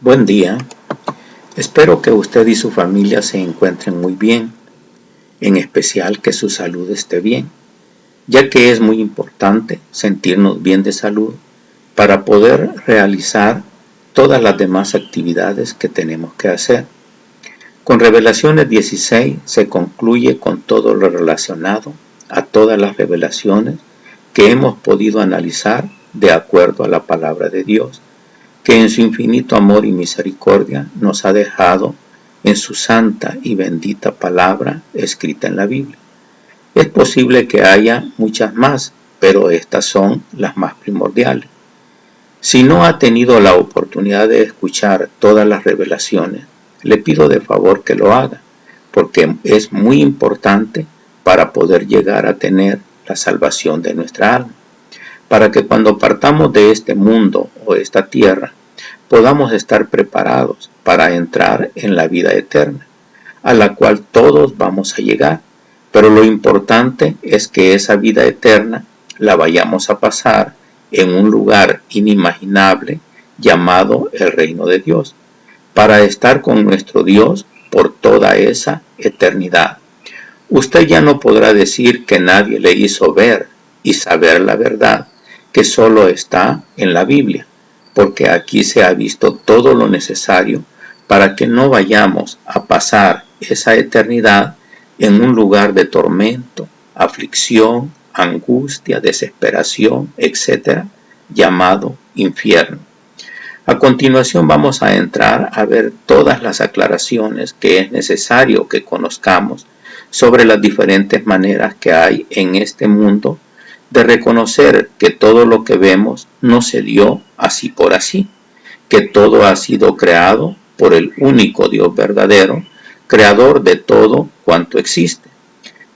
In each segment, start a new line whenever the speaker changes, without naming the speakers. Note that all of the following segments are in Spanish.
Buen día, espero que usted y su familia se encuentren muy bien, en especial que su salud esté bien, ya que es muy importante sentirnos bien de salud para poder realizar todas las demás actividades que tenemos que hacer. Con Revelaciones 16 se concluye con todo lo relacionado a todas las revelaciones que hemos podido analizar de acuerdo a la palabra de Dios, que en su infinito amor y misericordia nos ha dejado en su santa y bendita palabra escrita en la Biblia. Es posible que haya muchas más, pero estas son las más primordiales. Si no ha tenido la oportunidad de escuchar todas las revelaciones, le pido de favor que lo haga, porque es muy importante para poder llegar a tener la salvación de nuestra alma, para que cuando partamos de este mundo o esta tierra, podamos estar preparados para entrar en la vida eterna, a la cual todos vamos a llegar. Pero lo importante es que esa vida eterna la vayamos a pasar en un lugar inimaginable llamado el reino de Dios, para estar con nuestro Dios por toda esa eternidad. Usted ya no podrá decir que nadie le hizo ver y saber la verdad, que solo está en la Biblia, porque aquí se ha visto todo lo necesario para que no vayamos a pasar esa eternidad en un lugar de tormento, aflicción, angustia, desesperación, etc., llamado infierno. A continuación vamos a entrar a ver todas las aclaraciones que es necesario que conozcamos sobre las diferentes maneras que hay en este mundo de reconocer que todo lo que vemos no se dio así por así, que todo ha sido creado por el único Dios verdadero, creador de todo cuanto existe,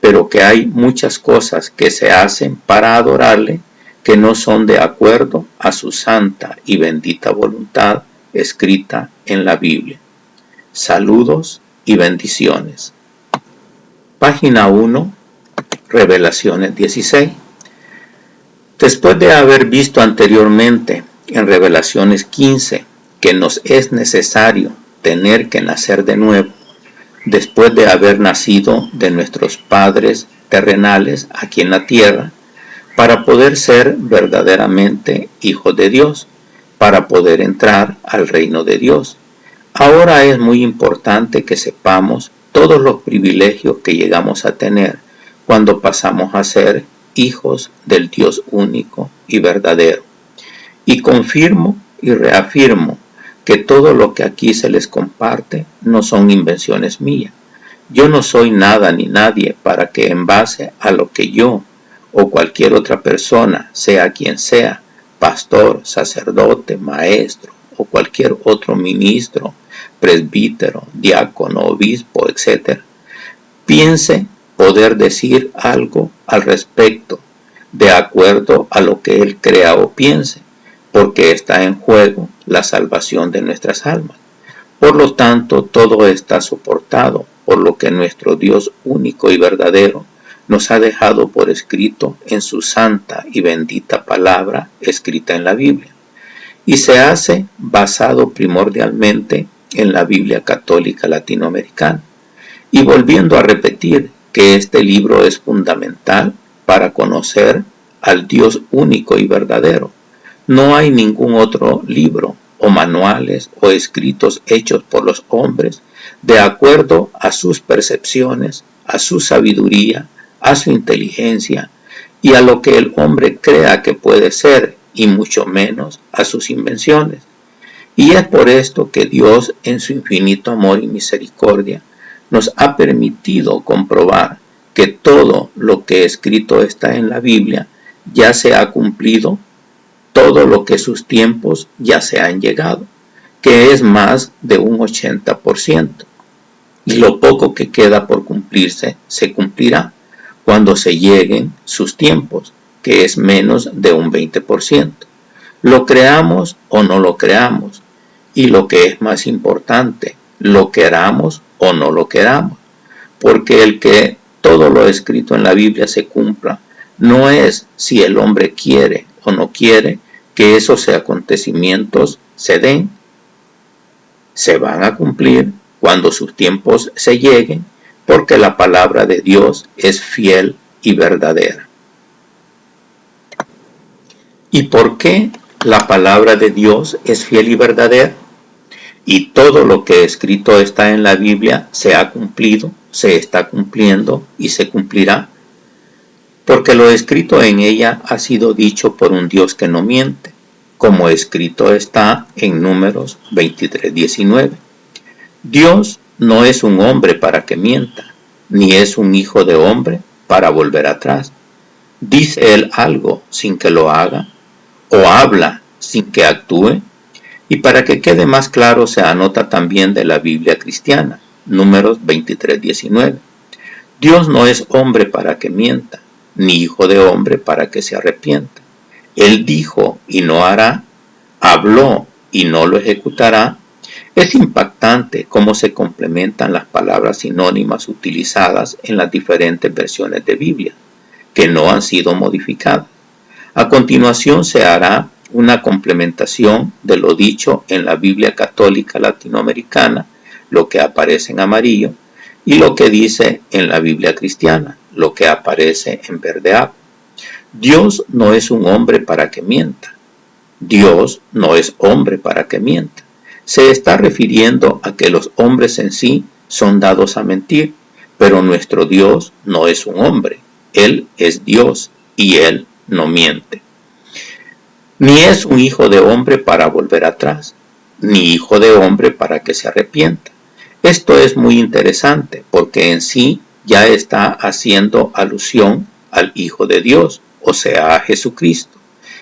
pero que hay muchas cosas que se hacen para adorarle que no son de acuerdo a su santa y bendita voluntad escrita en la Biblia. Saludos y bendiciones. Página 1, Revelaciones 16. Después de haber visto anteriormente en Revelaciones 15 que nos es necesario tener que nacer de nuevo, después de haber nacido de nuestros padres terrenales aquí en la tierra, para poder ser verdaderamente hijos de Dios, para poder entrar al reino de Dios. Ahora es muy importante que sepamos todos los privilegios que llegamos a tener cuando pasamos a ser hijos del Dios único y verdadero. Y confirmo y reafirmo que todo lo que aquí se les comparte no son invenciones mías. Yo no soy nada ni nadie para que en base a lo que yo o cualquier otra persona, sea quien sea, pastor, sacerdote, maestro o cualquier otro ministro, presbítero, diácono, obispo, etc., piense poder decir algo al respecto, de acuerdo a lo que él crea o piense, porque está en juego la salvación de nuestras almas. Por lo tanto, todo está soportado por lo que nuestro Dios único y verdadero nos ha dejado por escrito en su santa y bendita palabra escrita en la Biblia, y se hace basado primordialmente en la Biblia católica latinoamericana. Y volviendo a repetir que este libro es fundamental para conocer al Dios único y verdadero. No hay ningún otro libro o manuales o escritos hechos por los hombres de acuerdo a sus percepciones, a su sabiduría, a su inteligencia y a lo que el hombre crea que puede ser, y mucho menos a sus invenciones. Y es por esto que Dios, en su infinito amor y misericordia, nos ha permitido comprobar que todo lo que escrito está en la Biblia ya se ha cumplido, todo lo que sus tiempos ya se han llegado, que es más de un 80%. Y lo poco que queda por cumplirse se cumplirá cuando se lleguen sus tiempos, que es menos de un 20%. Lo creamos o no lo creamos, y lo que es más importante, lo queramos o no lo queramos, porque el que todo lo escrito en la Biblia se cumpla no es si el hombre quiere o no quiere que esos acontecimientos se den. se van a cumplir cuando sus tiempos se lleguen, porque la palabra de Dios es fiel y verdadera. ¿Y por qué la palabra de Dios es fiel y verdadera? Y todo lo que escrito está en la Biblia se ha cumplido, se está cumpliendo y se cumplirá, porque lo escrito en ella ha sido dicho por un Dios que no miente, como escrito está en Números 23:19. Dios no es un hombre para que mienta, ni es un hijo de hombre para volver atrás. ¿Dice él algo sin que lo haga? ¿O habla sin que actúe? Y para que quede más claro, se anota también de la Biblia cristiana, Números 23:19. Dios no es hombre para que mienta, ni hijo de hombre para que se arrepienta. Él dijo y no hará, habló y no lo ejecutará. Es impactante cómo se complementan las palabras sinónimas utilizadas en las diferentes versiones de Biblia, que no han sido modificadas. A continuación se hará una complementación de lo dicho en la Biblia católica latinoamericana, lo que aparece en amarillo, y lo que dice en la Biblia cristiana, lo que aparece en verde agua. Dios no es un hombre para que mienta. Dios no es hombre para que mienta. Se está refiriendo a que los hombres en sí son dados a mentir, pero nuestro Dios no es un hombre. Él es Dios y Él no miente. Ni es un hijo de hombre para volver atrás, ni hijo de hombre para que se arrepienta. Esto es muy interesante porque en sí ya está haciendo alusión al Hijo de Dios, o sea, a Jesucristo,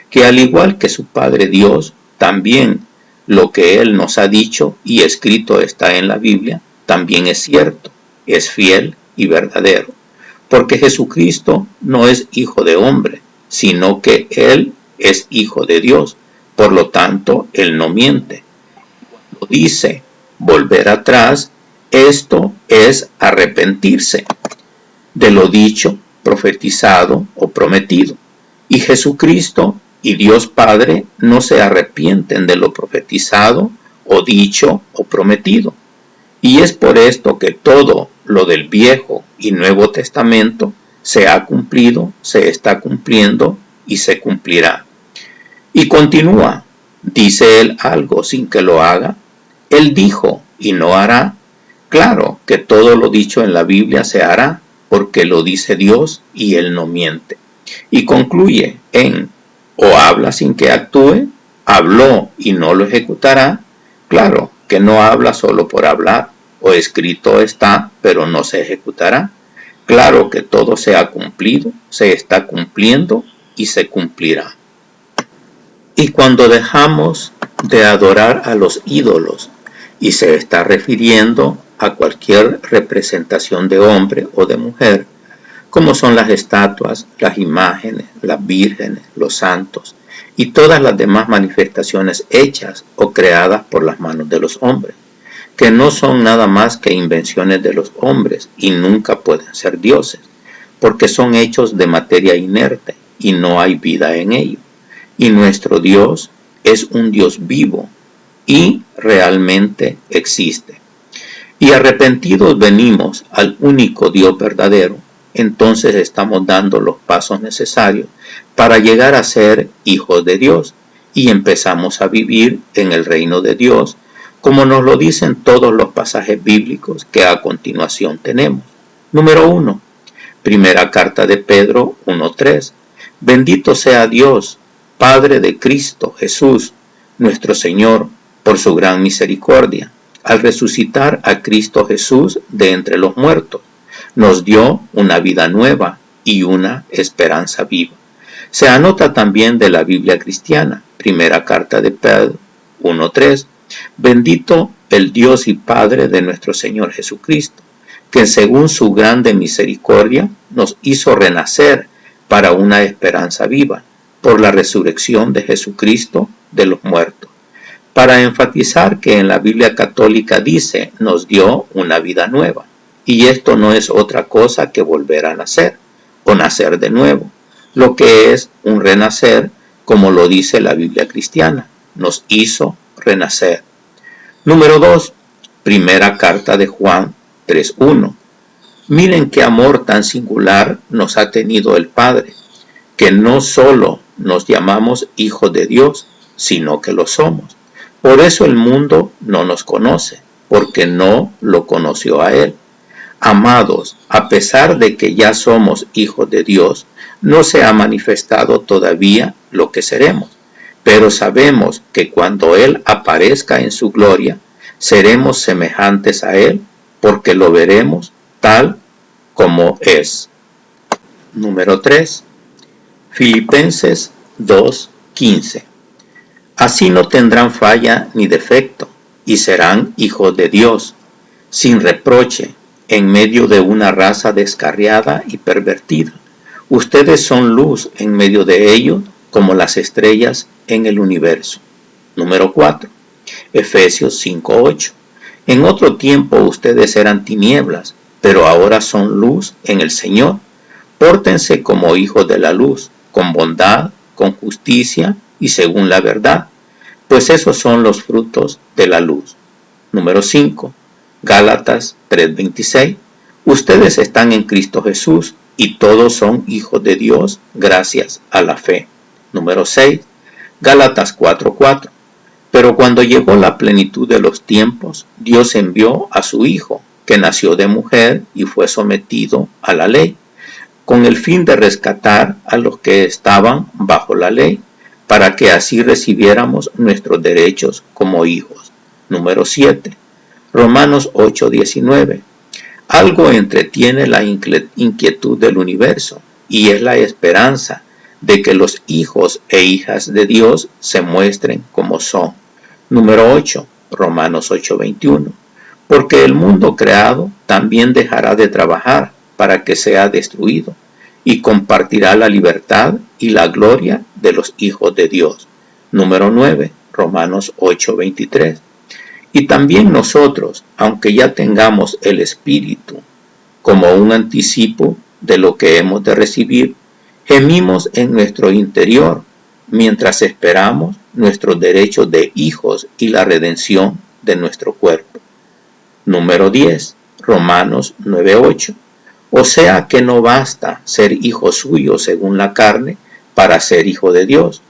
que al igual que su Padre Dios, también lo que Él nos ha dicho y escrito está en la Biblia, también es cierto, es fiel y verdadero, porque Jesucristo no es hijo de hombre, sino que Él es hijo de Dios, por lo tanto, Él no miente. Cuando dice volver atrás, esto es arrepentirse de lo dicho, profetizado o prometido. Y Jesucristo y Dios Padre no se arrepienten de lo profetizado o dicho o prometido. Y es por esto que todo lo del Viejo y Nuevo Testamento se ha cumplido, se está cumpliendo y se cumplirá. Y continúa, ¿dice él algo sin que lo haga? Él dijo y no hará. Claro que todo lo dicho en la Biblia se hará, porque lo dice Dios y Él no miente. Y concluye en, o habla sin que actúe, habló y no lo ejecutará. Claro que no habla solo por hablar, o escrito está, pero no se ejecutará. Claro que todo se ha cumplido, se está cumpliendo y se cumplirá. Y cuando dejamos de adorar a los ídolos, y se está refiriendo a cualquier representación de hombre o de mujer, como son las estatuas, las imágenes, las vírgenes, los santos y todas las demás manifestaciones hechas o creadas por las manos de los hombres, que no son nada más que invenciones de los hombres y nunca pueden ser dioses, porque son hechos de materia inerte y no hay vida en ellos. Y nuestro Dios es un Dios vivo y realmente existe. Y arrepentidos venimos al único Dios verdadero, entonces estamos dando los pasos necesarios para llegar a ser hijos de Dios y empezamos a vivir en el reino de Dios, como nos lo dicen todos los pasajes bíblicos que a continuación tenemos. Número 1. Primera carta de Pedro 1:3. Bendito sea Dios, Padre de Cristo Jesús, nuestro Señor, por su gran misericordia. Al resucitar a Cristo Jesús de entre los muertos, nos dio una vida nueva y una esperanza viva. Se anota también de la Biblia cristiana, primera carta de Pedro 1:3. Bendito el Dios y Padre de nuestro Señor Jesucristo, que según su grande misericordia nos hizo renacer para una esperanza viva, por la resurrección de Jesucristo de los muertos. Para enfatizar que en la Biblia católica dice, nos dio una vida nueva. Y esto no es otra cosa que volver a nacer, o nacer de nuevo, lo que es un renacer, como lo dice la Biblia cristiana, nos hizo renacer. Número 2. Primera carta de Juan 3:1. Miren qué amor tan singular nos ha tenido el Padre, que no solo nos llamamos hijos de Dios, sino que lo somos. Por eso el mundo no nos conoce, porque no lo conoció a Él. Amados, a pesar de que ya somos hijos de Dios, no se ha manifestado todavía lo que seremos, pero sabemos que cuando Él aparezca en su gloria, seremos semejantes a Él, porque lo veremos tal como es. Número 3. Filipenses 2:15. Así no tendrán falla ni defecto, y serán hijos de Dios, sin reproche, en medio de una raza descarriada y pervertida. Ustedes son luz en medio de ellos, como las estrellas en el universo. Número 4. Efesios 5:8. En otro tiempo ustedes eran tinieblas, pero ahora son luz en el Señor. Pórtense como hijos de la luz, con bondad, con justicia y según la verdad, pues esos son los frutos de la luz. Número 5. Gálatas 3:26. Ustedes están en Cristo Jesús y todos son hijos de Dios gracias a la fe. Número 6. Gálatas 4:4. Pero cuando llegó la plenitud de los tiempos, Dios envió a su Hijo, que nació de mujer y fue sometido a la ley, con el fin de rescatar a los que estaban bajo la ley, para que así recibiéramos nuestros derechos como hijos. Número 7. Romanos 8:19. Algo entretiene la inquietud del universo, y es la esperanza de que los hijos e hijas de Dios se muestren como son. Número 8. Romanos 8:21. Porque el mundo creado también dejará de trabajar para que sea destruido, y compartirá la libertad y la gloria de los hijos de Dios. Número 9. Romanos 8:23. Y también nosotros, aunque ya tengamos el Espíritu como un anticipo de lo que hemos de recibir, gemimos en nuestro interior mientras esperamos nuestros derechos de hijos y la redención de nuestro cuerpo. Número 10. Romanos 9:8. O sea que no basta ser hijo suyo según la carne para ser hijo de Dios.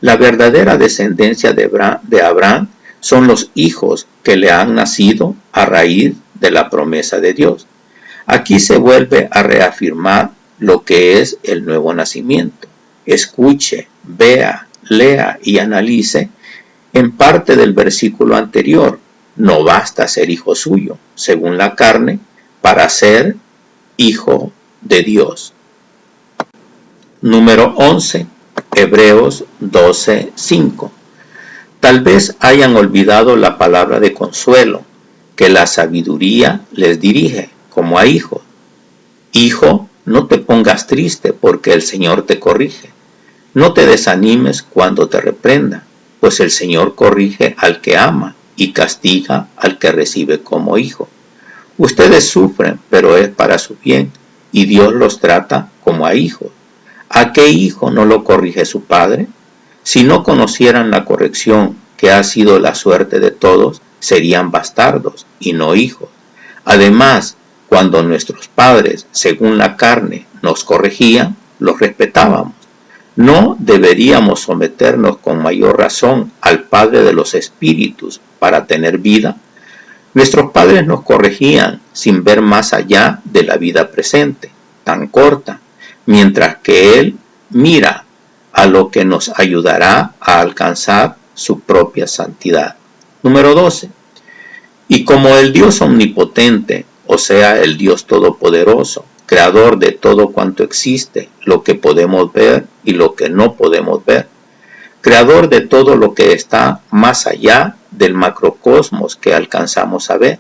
La verdadera descendencia de Abraham son los hijos que le han nacido a raíz de la promesa de Dios. Aquí se vuelve a reafirmar lo que es el nuevo nacimiento. Escuche, vea, lea y analice en parte del versículo anterior. No basta ser hijo suyo, según la carne, para ser hijo de Dios. Número 11. Hebreos 12:5. Tal vez hayan olvidado la palabra de consuelo que la sabiduría les dirige, como a hijos. Hijo, no te pongas triste porque el Señor te corrige. No te desanimes cuando te reprenda, pues el Señor corrige al que ama y castiga al que recibe como hijo. Ustedes sufren, pero es para su bien, y Dios los trata como a hijos. ¿A qué hijo no lo corrige su padre? Si no conocieran la corrección que ha sido la suerte de todos, serían bastardos y no hijos. Además, cuando nuestros padres, según la carne, nos corregían, los respetábamos. ¿No deberíamos someternos con mayor razón al Padre de los Espíritus para tener vida? Nuestros padres nos corregían sin ver más allá de la vida presente, tan corta, mientras que Él mira a lo que nos ayudará a alcanzar su propia santidad. Número 12. Y como el Dios omnipotente, o sea, el Dios todopoderoso, creador de todo cuanto existe, lo que podemos ver y lo que no podemos ver, creador de todo lo que está más allá del macrocosmos que alcanzamos a ver,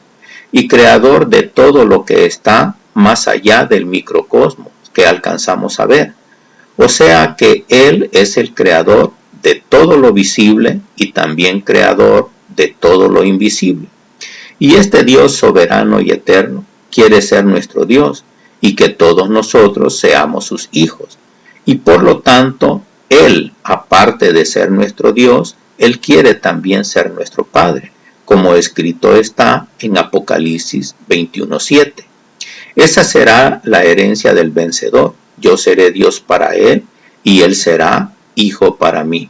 y creador de todo lo que está más allá del microcosmos que alcanzamos a ver. O sea que Él es el creador de todo lo visible y también creador de todo lo invisible. Y este Dios soberano y eterno quiere ser nuestro Dios y que todos nosotros seamos sus hijos. Y por lo tanto, Él, aparte de ser nuestro Dios, Él quiere también ser nuestro Padre, como escrito está en Apocalipsis 21:7. Esa será la herencia del vencedor. Yo seré Dios para él y él será hijo para mí.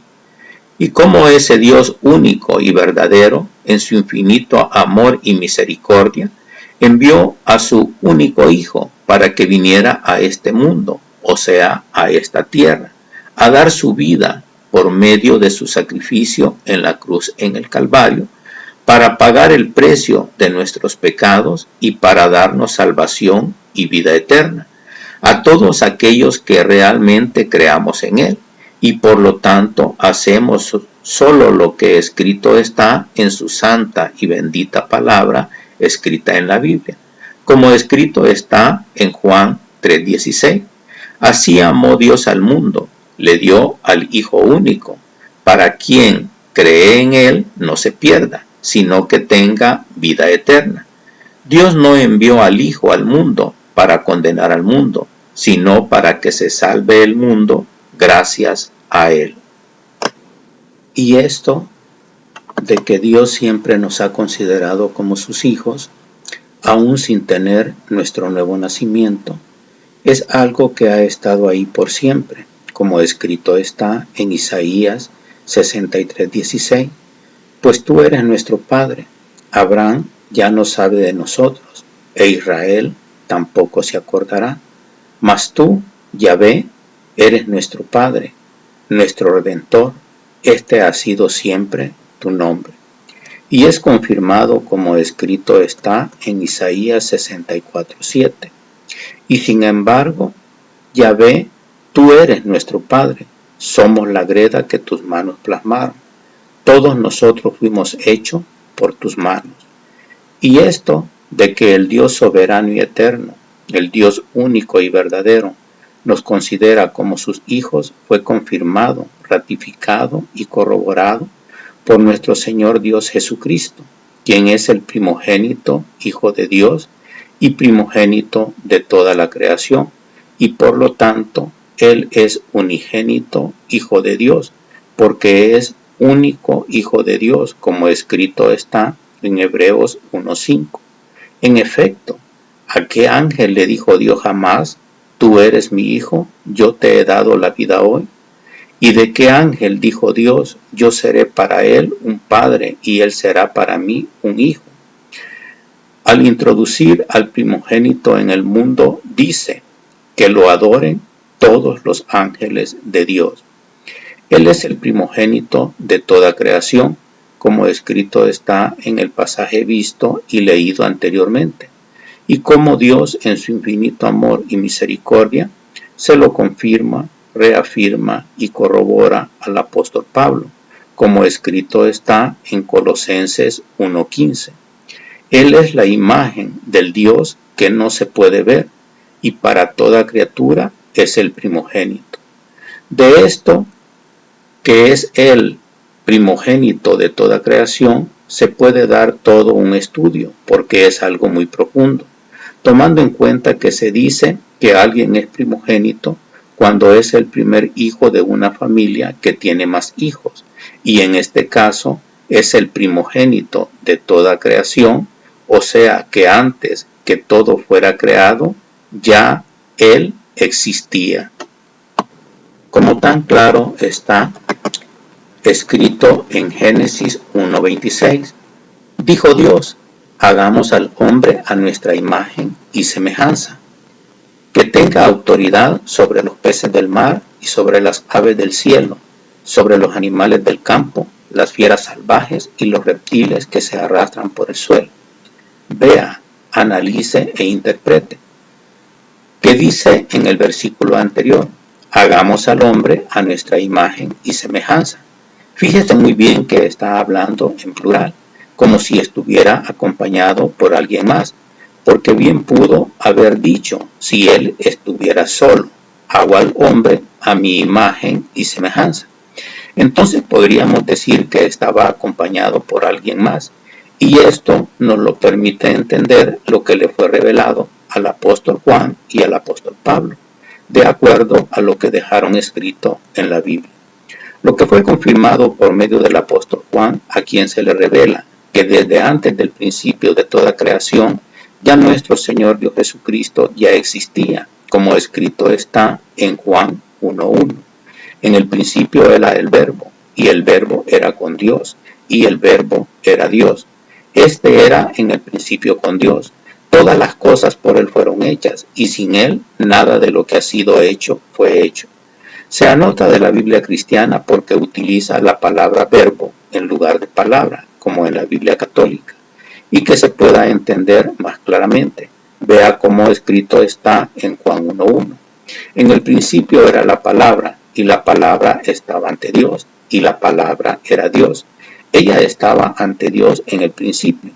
Y como ese Dios único y verdadero, en su infinito amor y misericordia, envió a su único Hijo para que viniera a este mundo, o sea, a esta tierra, a dar su vida por medio de su sacrificio en la cruz en el Calvario, para pagar el precio de nuestros pecados y para darnos salvación y vida eterna a todos aquellos que realmente creamos en Él, y por lo tanto hacemos solo lo que escrito está en su santa y bendita palabra escrita en la Biblia, como escrito está en Juan 3:16. Así amó Dios al mundo, le dio al Hijo único, para quien cree en Él no se pierda, sino que tenga vida eterna. Dios no envió al Hijo al mundo para condenar al mundo, sino para que se salve el mundo gracias a Él. Y esto de que Dios siempre nos ha considerado como sus hijos, aún sin tener nuestro nuevo nacimiento, es algo que ha estado ahí por siempre, como escrito está en Isaías 63:16. Pues tú eres nuestro Padre, Abraham ya no sabe de nosotros, e Israel tampoco se acordará. Mas tú, Yahvé, eres nuestro Padre, nuestro Redentor, este ha sido siempre tu nombre. Y es confirmado como escrito está en Isaías 64:7. Y sin embargo, Yahvé, tú eres nuestro Padre, somos la greda que tus manos plasmaron. Todos nosotros fuimos hechos por tus manos. Y esto de que el Dios soberano y eterno, el Dios único y verdadero, nos considera como sus hijos fue confirmado, ratificado y corroborado por nuestro Señor Dios Jesucristo, quien es el primogénito Hijo de Dios y primogénito de toda la creación, y por lo tanto Él es unigénito Hijo de Dios, porque es único Hijo de Dios, como escrito está en Hebreos 1:5. En efecto, ¿a qué ángel le dijo Dios jamás: tú eres mi hijo, yo te he dado la vida hoy? ¿Y de qué ángel dijo Dios: yo seré para él un padre y él será para mí un hijo? Al introducir al primogénito en el mundo, dice que lo adoren todos los ángeles de Dios. Él es el primogénito de toda creación, como escrito está en el pasaje visto y leído anteriormente, y como Dios en su infinito amor y misericordia se lo confirma, reafirma y corrobora al apóstol Pablo, como escrito está en Colosenses 1:15. Él es la imagen del Dios que no se puede ver, y para toda criatura es el primogénito. De esto, que es el primogénito de toda creación, se puede dar todo un estudio, porque es algo muy profundo, tomando en cuenta que se dice que alguien es primogénito cuando es el primer hijo de una familia que tiene más hijos, y en este caso es el primogénito de toda creación, o sea que antes que todo fuera creado, ya Él existía. Como tan claro está escrito en Génesis 1:26. Dijo Dios: hagamos al hombre a nuestra imagen y semejanza, que tenga autoridad sobre los peces del mar y sobre las aves del cielo, sobre los animales del campo, las fieras salvajes y los reptiles que se arrastran por el suelo. Vea, analice e interprete. ¿Qué dice en el versículo anterior? Hagamos al hombre a nuestra imagen y semejanza. Fíjese muy bien que está hablando en plural, como si estuviera acompañado por alguien más, porque bien pudo haber dicho si él estuviera solo: hago al hombre a mi imagen y semejanza. Entonces podríamos decir que estaba acompañado por alguien más, y esto nos lo permite entender lo que le fue revelado al apóstol Juan y al apóstol Pablo, de acuerdo a lo que dejaron escrito en la Biblia. Lo que fue confirmado por medio del apóstol Juan, a quien se le revela que desde antes del principio de toda creación, ya nuestro Señor Dios Jesucristo ya existía, como escrito está en Juan 1:1. En el principio era el Verbo, y el Verbo era con Dios, y el Verbo era Dios. Este era en el principio con Dios. Todas las cosas por Él fueron hechas, y sin Él nada de lo que ha sido hecho fue hecho. Se anota de la Biblia cristiana porque utiliza la palabra verbo en lugar de palabra, como en la Biblia católica, y que se pueda entender más claramente. Vea cómo escrito está en Juan 1:1. En el principio era la palabra, y la palabra estaba ante Dios, y la palabra era Dios. Ella estaba ante Dios en el principio.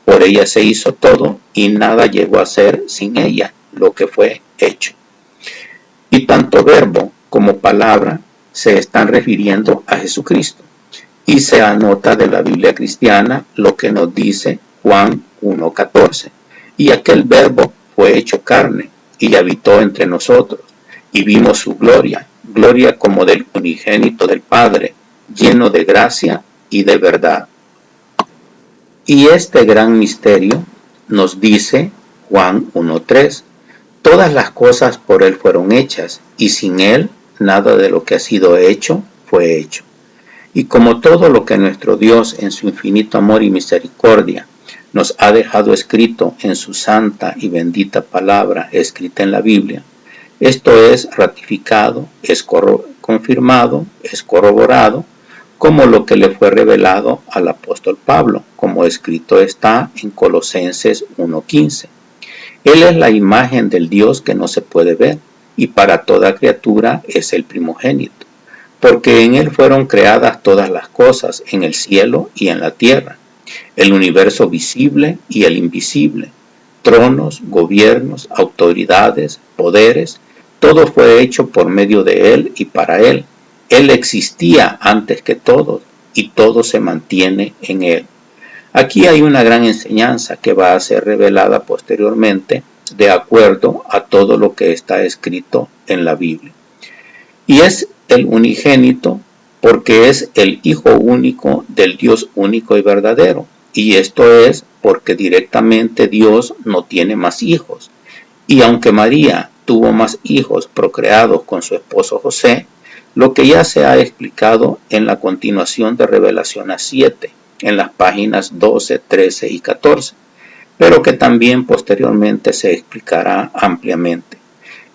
Por ella se hizo todo, y nada llegó a ser sin ella lo que fue hecho. Y tanto verbo como palabra se están refiriendo a Jesucristo. Y se anota de la Biblia cristiana lo que nos dice Juan 1:14. Y aquel verbo fue hecho carne y habitó entre nosotros, y vimos su gloria, gloria como del unigénito del Padre, lleno de gracia y de verdad. Y este gran misterio nos dice Juan 1:3. Todas las cosas por Él fueron hechas, y sin Él nada de lo que ha sido hecho fue hecho. Y como todo lo que nuestro Dios en su infinito amor y misericordia nos ha dejado escrito en su santa y bendita palabra escrita en la Biblia, esto es ratificado, es confirmado, es corroborado, como lo que le fue revelado al apóstol Pablo, como escrito está en Colosenses 1:15. Él es la imagen del Dios que no se puede ver, y para toda criatura es el primogénito, porque en Él fueron creadas todas las cosas, en el cielo y en la tierra, el universo visible y el invisible, tronos, gobiernos, autoridades, poderes, todo fue hecho por medio de Él y para Él. Él existía antes que todo, y todo se mantiene en Él. Aquí hay una gran enseñanza que va a ser revelada posteriormente de acuerdo a todo lo que está escrito en la Biblia. Y es el unigénito porque es el Hijo único del Dios único y verdadero. Y esto es porque directamente Dios no tiene más hijos. Y aunque María tuvo más hijos procreados con su esposo José, lo que ya se ha explicado en la continuación de Revelación 7, en las páginas 12, 13 y 14, pero que también posteriormente se explicará ampliamente.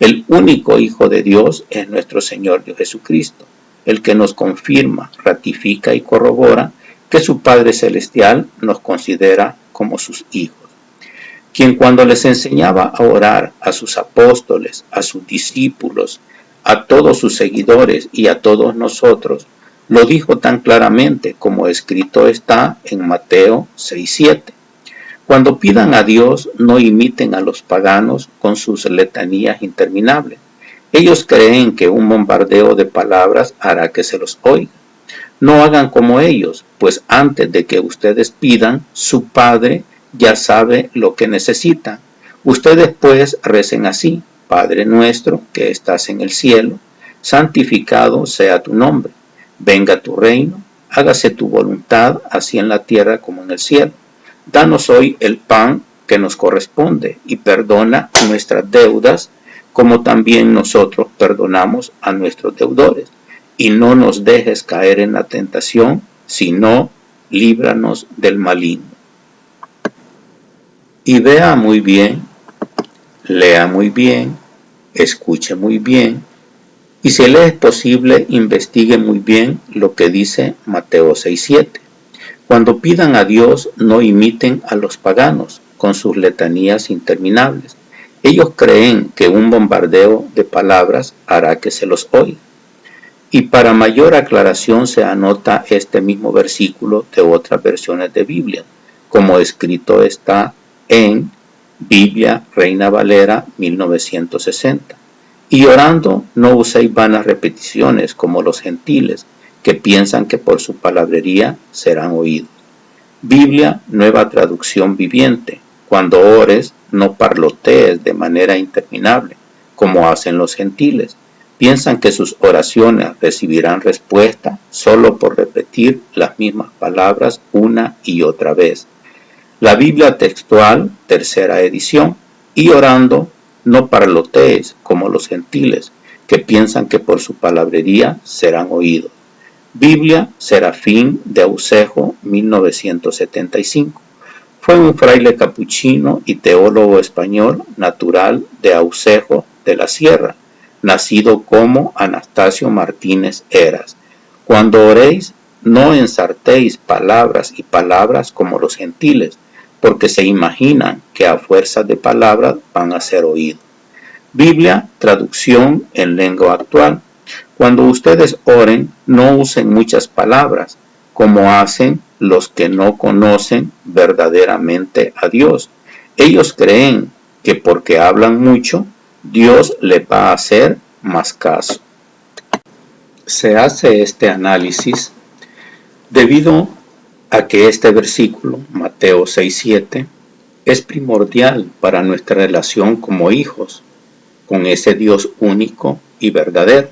El único Hijo de Dios es nuestro Señor Dios Jesucristo, el que nos confirma, ratifica y corrobora que su Padre Celestial nos considera como sus hijos. Quien cuando les enseñaba a orar a sus apóstoles, a sus discípulos, a todos sus seguidores y a todos nosotros, lo dijo tan claramente como escrito está en Mateo 6:7. Cuando pidan a Dios, no imiten a los paganos con sus letanías interminables. Ellos creen que un bombardeo de palabras hará que se los oiga. No hagan como ellos, pues antes de que ustedes pidan, su Padre ya sabe lo que necesitan. Ustedes pues recen así: Padre nuestro que estás en el cielo, santificado sea tu nombre. Venga tu reino, hágase tu voluntad, así en la tierra como en el cielo. Danos hoy el pan que nos corresponde, y perdona nuestras deudas, como también nosotros perdonamos a nuestros deudores. Y no nos dejes caer en la tentación, sino líbranos del maligno. Y vea muy bien, lea muy bien, escuche muy bien, y si le es posible, investigue muy bien lo que dice Mateo 6:7. Cuando pidan a Dios, no imiten a los paganos con sus letanías interminables. Ellos creen que un bombardeo de palabras hará que se los oiga. Y para mayor aclaración se anota este mismo versículo de otras versiones de Biblia, como escrito está en Biblia Reina Valera 1960. Y orando, no uséis vanas repeticiones como los gentiles, que piensan que por su palabrería serán oídos. Biblia Nueva Traducción Viviente. Cuando ores, no parlotees de manera interminable, como hacen los gentiles, piensan que sus oraciones recibirán respuesta solo por repetir las mismas palabras una y otra vez. La Biblia textual, tercera edición, y orando no parlotees como los gentiles, que piensan que por su palabrería serán oídos. Biblia Serafín de Aucejo, 1975. Fue un fraile capuchino y teólogo español natural de Aucejo de la Sierra, nacido como Anastasio Martínez Heras. Cuando oréis, no ensartéis palabras y palabras como los gentiles, porque se imaginan que a fuerza de palabras van a ser oídos. Biblia, traducción en lengua actual. Cuando ustedes oren, no usen muchas palabras, como hacen los que no conocen verdaderamente a Dios. Ellos creen que porque hablan mucho, Dios les va a hacer más caso. Se hace este análisis debido a que este versículo, Mateo 6:7, es primordial para nuestra relación como hijos con ese Dios único y verdadero,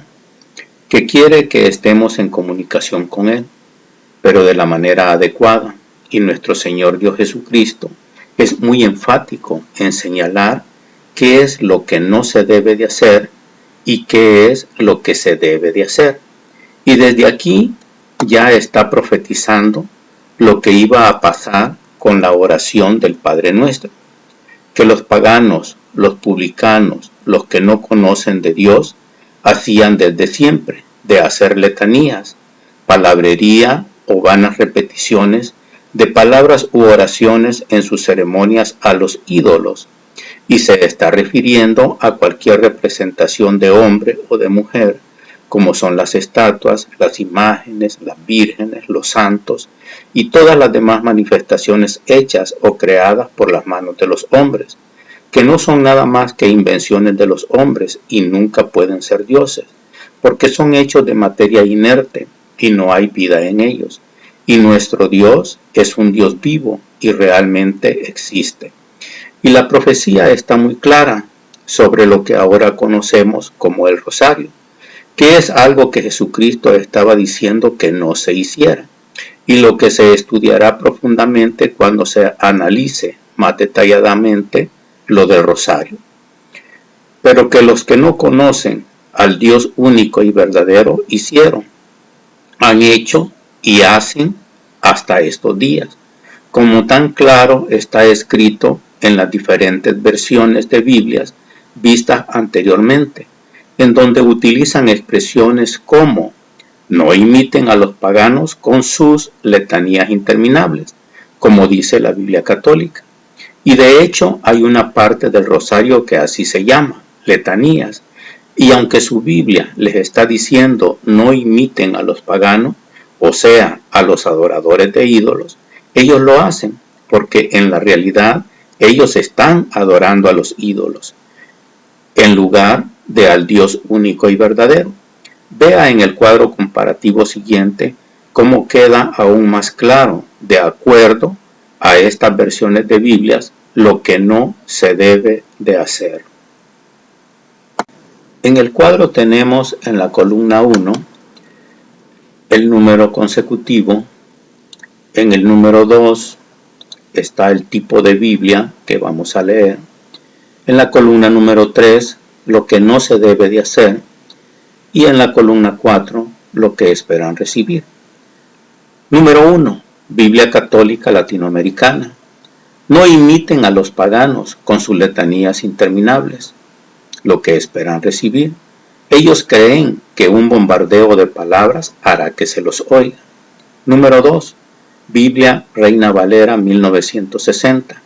que quiere que estemos en comunicación con Él, pero de la manera adecuada. Y nuestro Señor Dios Jesucristo es muy enfático en señalar qué es lo que no se debe de hacer y qué es lo que se debe de hacer. Y desde aquí ya está profetizando lo que iba a pasar con la oración del Padre Nuestro, que los paganos, los publicanos, los que no conocen de Dios, hacían desde siempre, de hacer letanías, palabrería o vanas repeticiones de palabras u oraciones en sus ceremonias a los ídolos, y se está refiriendo a cualquier representación de hombre o de mujer, como son las estatuas, las imágenes, las vírgenes, los santos y todas las demás manifestaciones hechas o creadas por las manos de los hombres, que no son nada más que invenciones de los hombres y nunca pueden ser dioses, porque son hechos de materia inerte y no hay vida en ellos. Y nuestro Dios es un Dios vivo y realmente existe. Y la profecía está muy clara sobre lo que ahora conocemos como el rosario, que es algo que Jesucristo estaba diciendo que no se hiciera, y lo que se estudiará profundamente cuando se analice más detalladamente lo del rosario. Pero que los que no conocen al Dios único y verdadero hicieron, han hecho y hacen hasta estos días, como tan claro está escrito en las diferentes versiones de Biblias vistas anteriormente, en donde utilizan expresiones como no imiten a los paganos con sus letanías interminables, como dice la Biblia católica. Y de hecho hay una parte del rosario que así se llama, letanías, y aunque su Biblia les está diciendo no imiten a los paganos, o sea, a los adoradores de ídolos, ellos lo hacen, porque en la realidad ellos están adorando a los ídolos, en lugar de al Dios único y verdadero. Vea en el cuadro comparativo siguiente cómo queda aún más claro, de acuerdo a estas versiones de Biblias, lo que no se debe de hacer. En el cuadro tenemos en la columna 1 el número consecutivo, en el número 2 está el tipo de Biblia que vamos a leer, en la columna número 3 lo que no se debe de hacer y en la columna 4 lo que esperan recibir. Número 1. Biblia Católica Latinoamericana. No imiten a los paganos con sus letanías interminables, lo que esperan recibir. Ellos creen que un bombardeo de palabras hará que se los oiga. Número 2. Biblia Reina Valera 1960.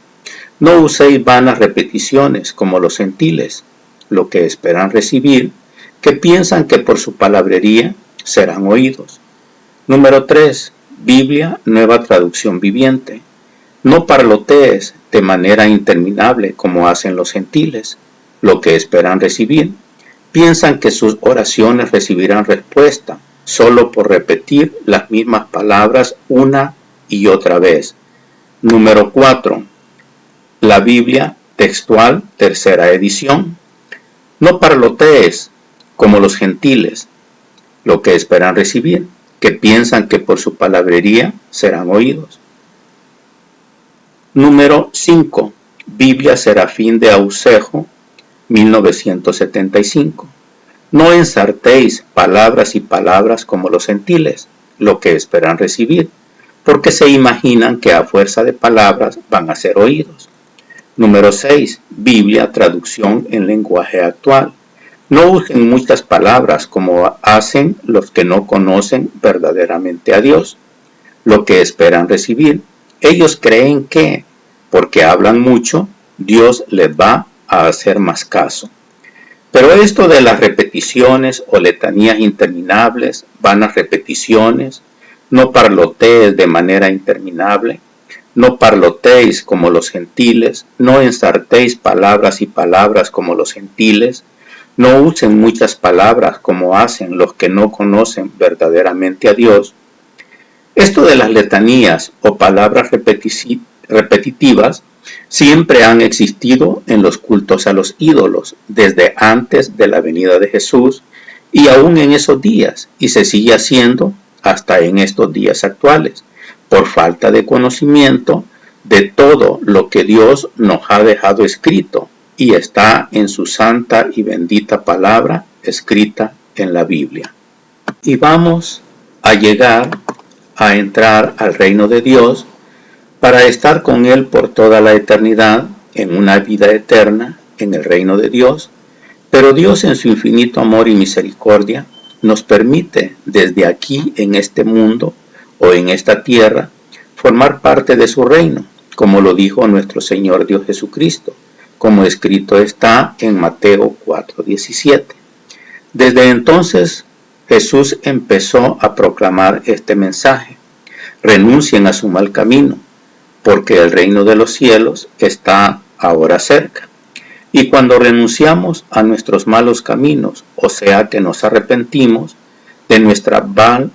No uséis vanas repeticiones como los gentiles, lo que esperan recibir, que piensan que por su palabrería serán oídos. Número 3. Biblia Nueva Traducción Viviente. No parlotees de manera interminable como hacen los gentiles, lo que esperan recibir. Piensan que sus oraciones recibirán respuesta solo por repetir las mismas palabras una y otra vez. Número 4. La Biblia Textual, tercera edición. No parlotees como los gentiles, lo que esperan recibir, que piensan que por su palabrería serán oídos. Número 5. Biblia Serafín de Aucejo, 1975. No ensartéis palabras y palabras como los gentiles, lo que esperan recibir, porque se imaginan que a fuerza de palabras van a ser oídos. Número 6. Biblia Traducción en lenguaje actual. No usen muchas palabras como hacen los que no conocen verdaderamente a Dios, lo que esperan recibir. Ellos creen que, porque hablan mucho, Dios les va a hacer más caso. Pero esto de las repeticiones o letanías interminables, vanas repeticiones, no parlotees de manera interminable, no parloteéis como los gentiles, no ensartéis palabras y palabras como los gentiles, no usen muchas palabras como hacen los que no conocen verdaderamente a Dios. Esto de las letanías o palabras repetitivas siempre han existido en los cultos a los ídolos desde antes de la venida de Jesús y aún en esos días, y se sigue haciendo hasta en estos días actuales, por falta de conocimiento de todo lo que Dios nos ha dejado escrito y está en su santa y bendita palabra escrita en la Biblia. Y vamos a llegar a entrar al reino de Dios para estar con Él por toda la eternidad, en una vida eterna, en el reino de Dios. Pero Dios en su infinito amor y misericordia nos permite desde aquí en este mundo o en esta tierra formar parte de su reino, como lo dijo nuestro Señor Dios Jesucristo, como escrito está en Mateo 4:17. Desde entonces Jesús empezó a proclamar este mensaje: renuncien a su mal camino, porque el reino de los cielos está ahora cerca. Y cuando renunciamos a nuestros malos caminos, o sea que nos arrepentimos de nuestra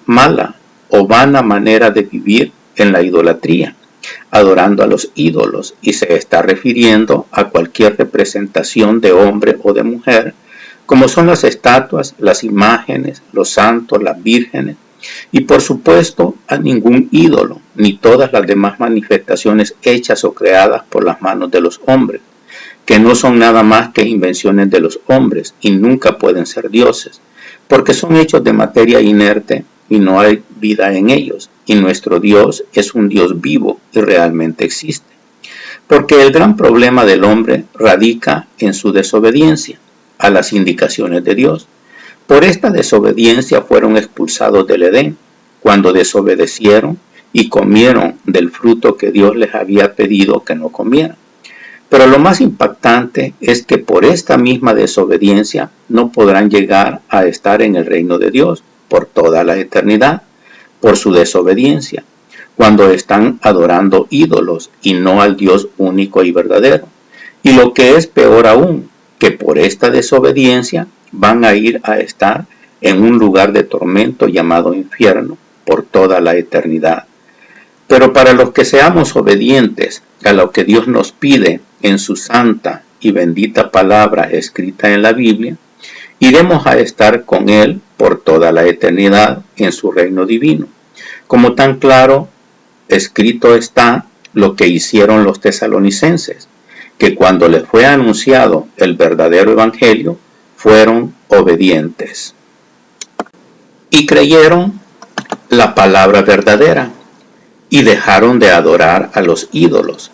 mala o vana manera de vivir en la idolatría, adorando a los ídolos, y se está refiriendo a cualquier representación de hombre o de mujer, como son las estatuas, las imágenes, los santos, las vírgenes, y por supuesto a ningún ídolo, ni todas las demás manifestaciones hechas o creadas por las manos de los hombres, que no son nada más que invenciones de los hombres y nunca pueden ser dioses, porque son hechos de materia inerte y no hay vida en ellos, y nuestro Dios es un Dios vivo y realmente existe. Porque el gran problema del hombre radica en su desobediencia a las indicaciones de Dios. Por esta desobediencia fueron expulsados del Edén, cuando desobedecieron y comieron del fruto que Dios les había pedido que no comieran. Pero lo más impactante es que por esta misma desobediencia no podrán llegar a estar en el reino de Dios por toda la eternidad, por su desobediencia, cuando están adorando ídolos y no al Dios único y verdadero. Y lo que es peor aún, que por esta desobediencia van a ir a estar en un lugar de tormento llamado infierno por toda la eternidad. Pero para los que seamos obedientes a lo que Dios nos pide en su santa y bendita palabra escrita en la Biblia, iremos a estar con Él por toda la eternidad en su reino divino. Como tan claro escrito está lo que hicieron los tesalonicenses, que cuando les fue anunciado el verdadero evangelio, fueron obedientes y creyeron la palabra verdadera y dejaron de adorar a los ídolos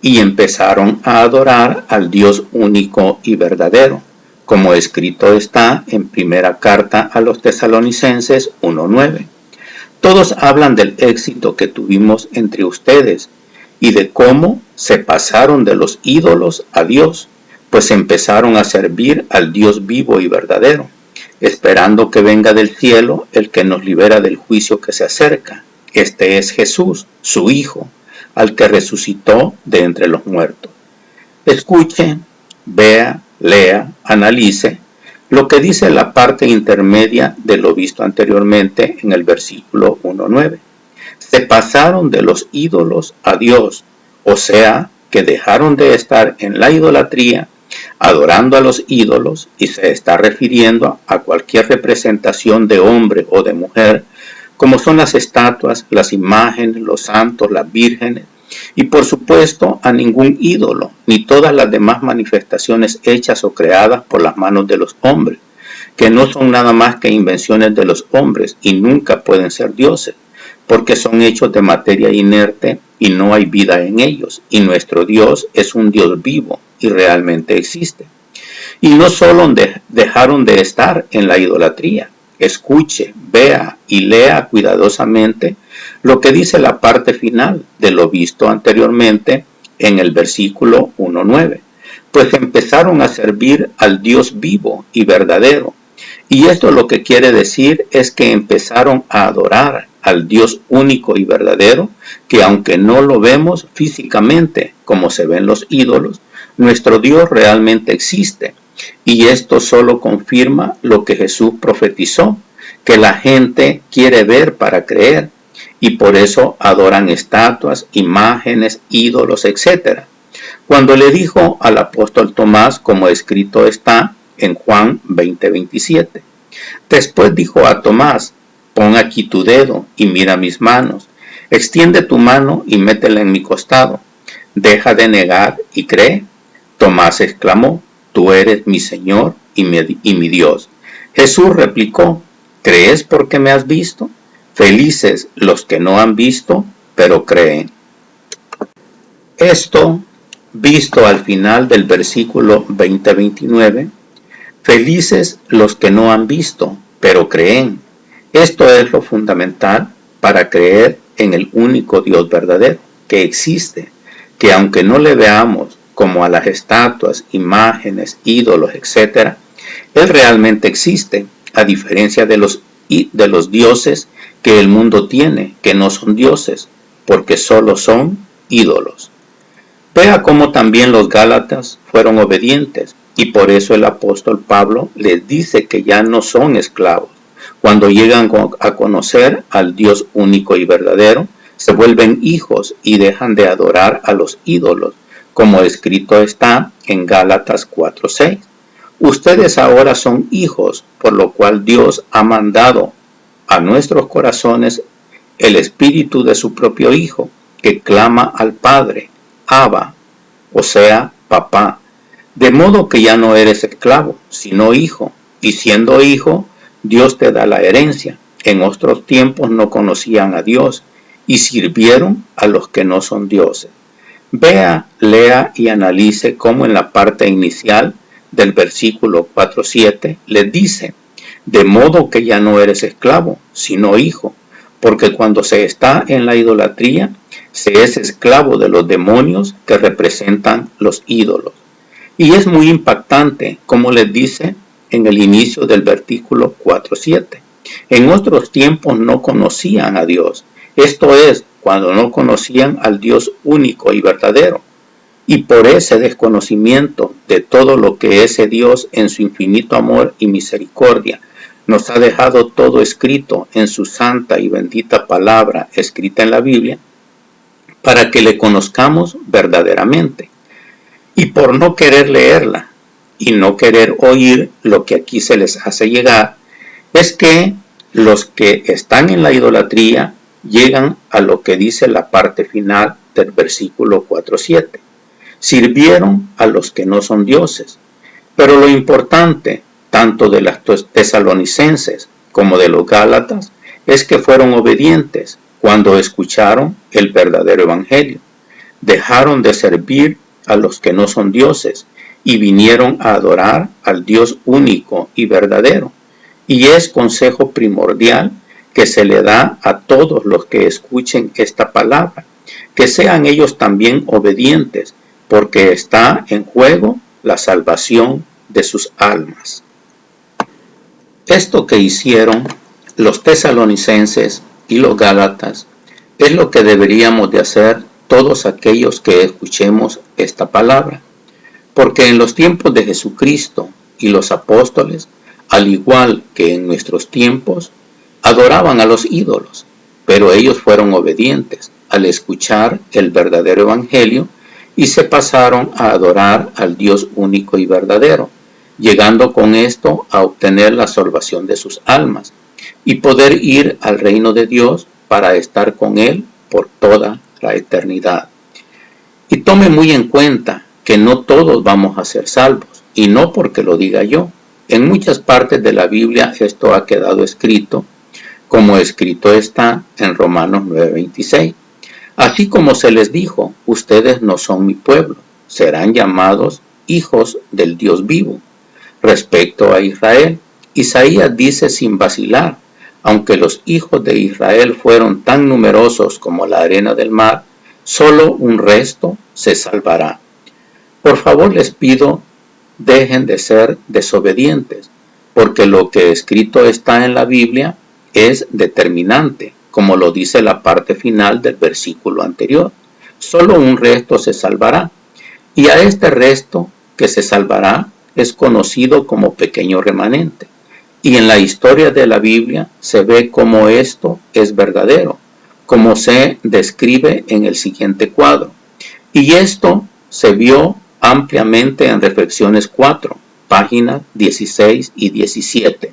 y empezaron a adorar al Dios único y verdadero, como escrito está en primera carta a los tesalonicenses 1:9. Todos hablan del éxito que tuvimos entre ustedes y de cómo se pasaron de los ídolos a Dios, pues empezaron a servir al Dios vivo y verdadero, esperando que venga del cielo el que nos libera del juicio que se acerca. Este es Jesús, su Hijo, al que resucitó de entre los muertos. Escuche, vea, lea, analice lo que dice la parte intermedia de lo visto anteriormente en el versículo 1:9. Se pasaron de los ídolos a Dios, o sea, que dejaron de estar en la idolatría adorando a los ídolos, y se está refiriendo a cualquier representación de hombre o de mujer, como son las estatuas, las imágenes, los santos, las vírgenes, y por supuesto a ningún ídolo, ni todas las demás manifestaciones hechas o creadas por las manos de los hombres, que no son nada más que invenciones de los hombres y nunca pueden ser dioses, porque son hechos de materia inerte y no hay vida en ellos, y nuestro Dios es un Dios vivo y realmente existe. Y no solo dejaron de estar en la idolatría. Escuche, vea y lea cuidadosamente lo que dice la parte final de lo visto anteriormente en el versículo 1:9. Pues empezaron a servir al Dios vivo y verdadero. Y esto lo que quiere decir es que empezaron a adorar al Dios único y verdadero, que aunque no lo vemos físicamente como se ven los ídolos, nuestro Dios realmente existe. Y esto solo confirma lo que Jesús profetizó, que la gente quiere ver para creer, y por eso adoran estatuas, imágenes, ídolos, etc. Cuando le dijo al apóstol Tomás, como escrito está en Juan 20:27. Después dijo a Tomás: pon aquí tu dedo y mira mis manos, extiende tu mano y métela en mi costado, deja de negar y cree. Tomás exclamó: tú eres mi Señor y mi Dios. Jesús replicó: ¿crees porque me has visto? Felices los que no han visto, pero creen. Esto, visto al final del versículo 20-29, felices los que no han visto, pero creen. Esto es lo fundamental para creer en el único Dios verdadero, que existe, que aunque no le veamos como a las estatuas, imágenes, ídolos, etc., Él realmente existe, a diferencia de los dioses que el mundo tiene, que no son dioses, porque solo son ídolos. Vea cómo también los Gálatas fueron obedientes, y por eso el apóstol Pablo les dice que ya no son esclavos. Cuando llegan a conocer al Dios único y verdadero, se vuelven hijos y dejan de adorar a los ídolos, como escrito está en Gálatas 4:6. Ustedes ahora son hijos, por lo cual Dios ha mandado a nuestros corazones el espíritu de su propio Hijo, que clama al Padre: Abba, o sea, papá. De modo que ya no eres esclavo, sino hijo, y siendo hijo, Dios te da la herencia. En otros tiempos no conocían a Dios y sirvieron a los que no son dioses. Vea, lea y analice cómo en la parte inicial del versículo 4:7 les dice: de modo que ya no eres esclavo, sino hijo, porque cuando se está en la idolatría, se es esclavo de los demonios que representan los ídolos. Y es muy impactante como les dice en el inicio del versículo 4:7. En otros tiempos no conocían a Dios, esto es, cuando no conocían al Dios único y verdadero. Y por ese desconocimiento de todo lo que ese Dios en su infinito amor y misericordia nos ha dejado todo escrito en su santa y bendita palabra escrita en la Biblia, para que le conozcamos verdaderamente. Y por no querer leerla y no querer oír lo que aquí se les hace llegar, es que los que están en la idolatría llegan a lo que dice la parte final del versículo 4:7. Sirvieron a los que no son dioses. Pero lo importante, tanto de las tesalonicenses como de los gálatas, es que fueron obedientes cuando escucharon el verdadero evangelio. Dejaron de servir a los que no son dioses y vinieron a adorar al Dios único y verdadero. Y es consejo primordial que se le da a todos los que escuchen esta palabra, que sean ellos también obedientes, porque está en juego la salvación de sus almas. Esto que hicieron los tesalonicenses y los gálatas es lo que deberíamos de hacer todos aquellos que escuchemos esta palabra, porque en los tiempos de Jesucristo y los apóstoles, al igual que en nuestros tiempos, adoraban a los ídolos, pero ellos fueron obedientes al escuchar el verdadero evangelio y se pasaron a adorar al Dios único y verdadero, llegando con esto a obtener la salvación de sus almas y poder ir al reino de Dios para estar con Él por toda la eternidad. Y tome muy en cuenta que no todos vamos a ser salvos, y no porque lo diga yo. En muchas partes de la Biblia esto ha quedado escrito, como escrito está en Romanos 9:26. Así como se les dijo, ustedes no son mi pueblo, serán llamados hijos del Dios vivo. Respecto a Israel, Isaías dice sin vacilar, aunque los hijos de Israel fueron tan numerosos como la arena del mar, solo un resto se salvará. Por favor les pido, dejen de ser desobedientes, porque lo que escrito está en la Biblia es determinante, como lo dice la parte final del versículo anterior. Solo un resto se salvará, y a este resto que se salvará es conocido como pequeño remanente. Y en la historia de la Biblia se ve cómo esto es verdadero, como se describe en el siguiente cuadro. Y esto se vio ampliamente en Reflexiones 4, páginas 16 y 17.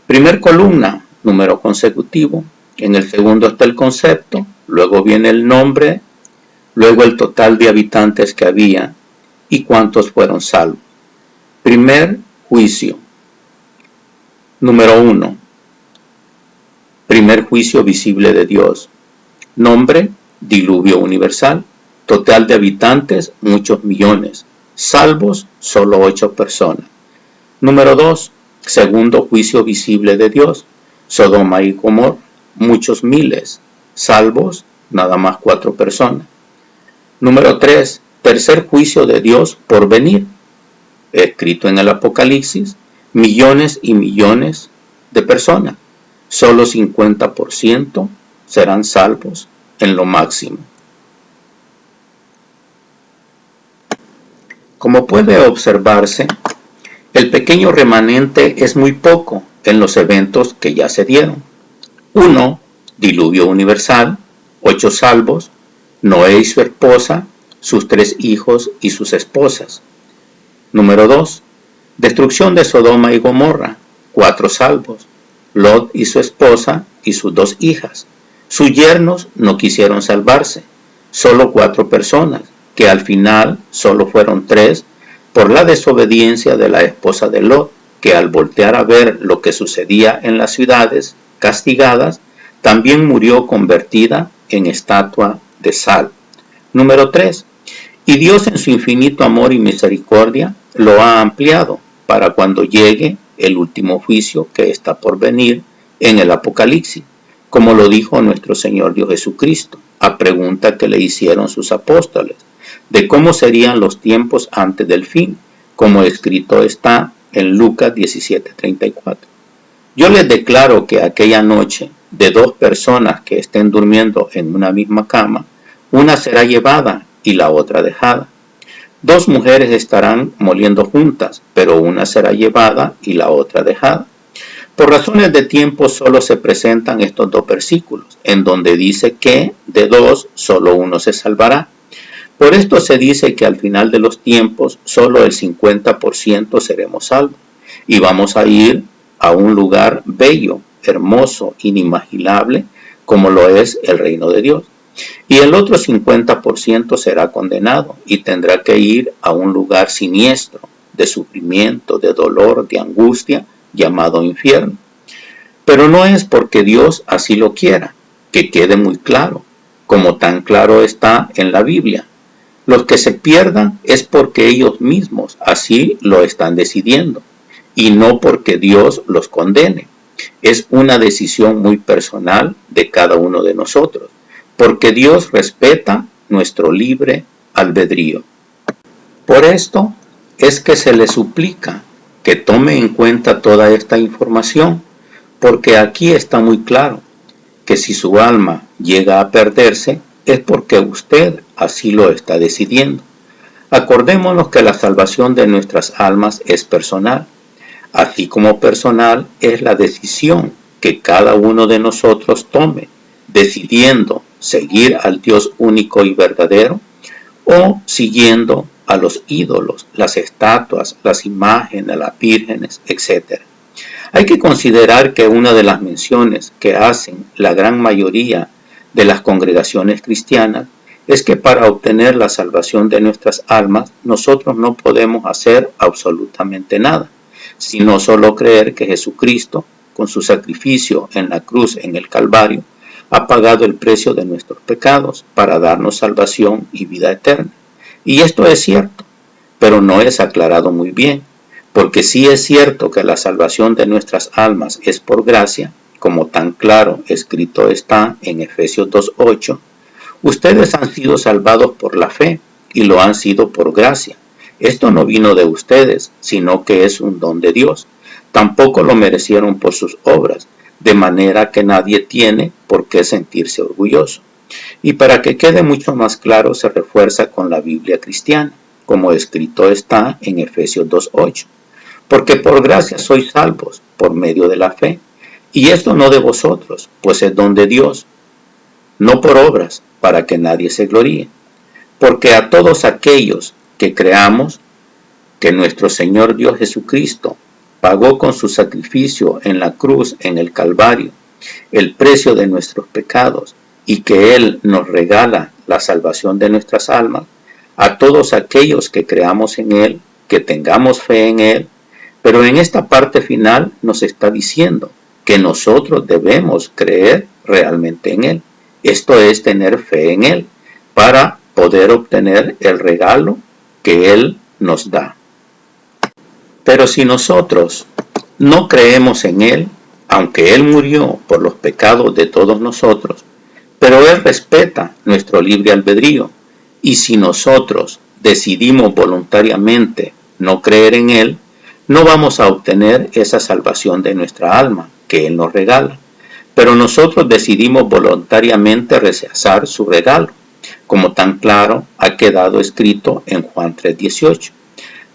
Primer columna, número consecutivo. En el segundo está el concepto, luego viene el nombre, luego el total de habitantes que había y cuántos fueron salvos. Primer juicio. Número 1. Primer juicio visible de Dios. Nombre, diluvio universal. Total de habitantes, muchos millones. Salvos, solo 8 personas. Número 2. Segundo juicio visible de Dios. Sodoma y Gomorra, muchos miles. Salvos, nada más 4 personas. Número 3. Tercer juicio de Dios por venir. Escrito en el Apocalipsis, millones y millones de personas. Solo 50% serán salvos en lo máximo. Como puede observarse, el pequeño remanente es muy poco en los eventos que ya se dieron. 1. Diluvio universal, 8 salvos, Noé y su esposa, sus 3 hijos y sus esposas. Número 2. Destrucción de Sodoma y Gomorra, 4 salvos, Lot y su esposa y sus 2 hijas. Sus yernos no quisieron salvarse, solo 4 personas, que al final solo fueron 3 por la desobediencia de la esposa de Lot, que al voltear a ver lo que sucedía en las ciudades castigadas, también murió convertida en estatua de sal. Número 3. Y Dios en su infinito amor y misericordia lo ha ampliado para cuando llegue el último juicio que está por venir en el Apocalipsis, como lo dijo nuestro Señor Dios Jesucristo, a pregunta que le hicieron sus apóstoles, de cómo serían los tiempos antes del fin, como escrito está en Lucas 17:34. Yo les declaro que aquella noche, de 2 personas que estén durmiendo en una misma cama, una será llevada y la otra dejada. 2 mujeres estarán moliendo juntas, pero una será llevada y la otra dejada. Por razones de tiempo solo se presentan estos 2 versículos, en donde dice que de 2 solo uno se salvará. Por esto se dice que al final de los tiempos solo el 50% seremos salvos y vamos a ir a un lugar bello, hermoso, inimaginable, como lo es el reino de Dios. Y el otro 50% será condenado y tendrá que ir a un lugar siniestro, de sufrimiento, de dolor, de angustia, llamado infierno. Pero no es porque Dios así lo quiera, que quede muy claro, como tan claro está en la Biblia. Los que se pierdan es porque ellos mismos así lo están decidiendo, y no porque Dios los condene. Es una decisión muy personal de cada uno de nosotros, porque Dios respeta nuestro libre albedrío. Por esto es que se le suplica que tome en cuenta toda esta información, porque aquí está muy claro que si su alma llega a perderse es porque usted así lo está decidiendo. Acordémonos que la salvación de nuestras almas es personal, así como personal es la decisión que cada uno de nosotros tome, decidiendo seguir al Dios único y verdadero, o siguiendo a los ídolos, las estatuas, las imágenes, las vírgenes, etc. Hay que considerar que una de las menciones que hacen la gran mayoría de las congregaciones cristianas es que para obtener la salvación de nuestras almas nosotros no podemos hacer absolutamente nada, sino solo creer que Jesucristo, con su sacrificio en la cruz en el Calvario, ha pagado el precio de nuestros pecados para darnos salvación y vida eterna. Y esto es cierto, pero no es aclarado muy bien, porque sí es cierto que la salvación de nuestras almas es por gracia, como tan claro escrito está en Efesios 2:8. Ustedes han sido salvados por la fe, y lo han sido por gracia. Esto no vino de ustedes, sino que es un don de Dios. Tampoco lo merecieron por sus obras, de manera que nadie tiene por qué sentirse orgulloso. Y para que quede mucho más claro, se refuerza con la Biblia cristiana, como escrito está en Efesios 2:8. Porque por gracia sois salvos, por medio de la fe. Y esto no de vosotros, pues es don de Dios, no por obras, para que nadie se gloríe. Porque a todos aquellos que creamos que nuestro Señor Dios Jesucristo pagó con su sacrificio en la cruz en el Calvario el precio de nuestros pecados y que Él nos regala la salvación de nuestras almas, a todos aquellos que creamos en Él, que tengamos fe en Él, pero en esta parte final nos está diciendo que nosotros debemos creer realmente en Él. Esto es tener fe en Él para poder obtener el regalo que Él nos da. Pero si nosotros no creemos en Él, aunque Él murió por los pecados de todos nosotros, pero Él respeta nuestro libre albedrío, y si nosotros decidimos voluntariamente no creer en Él, no vamos a obtener esa salvación de nuestra alma que Él nos regala. Pero nosotros decidimos voluntariamente rechazar su regalo, como tan claro ha quedado escrito en Juan 3:18.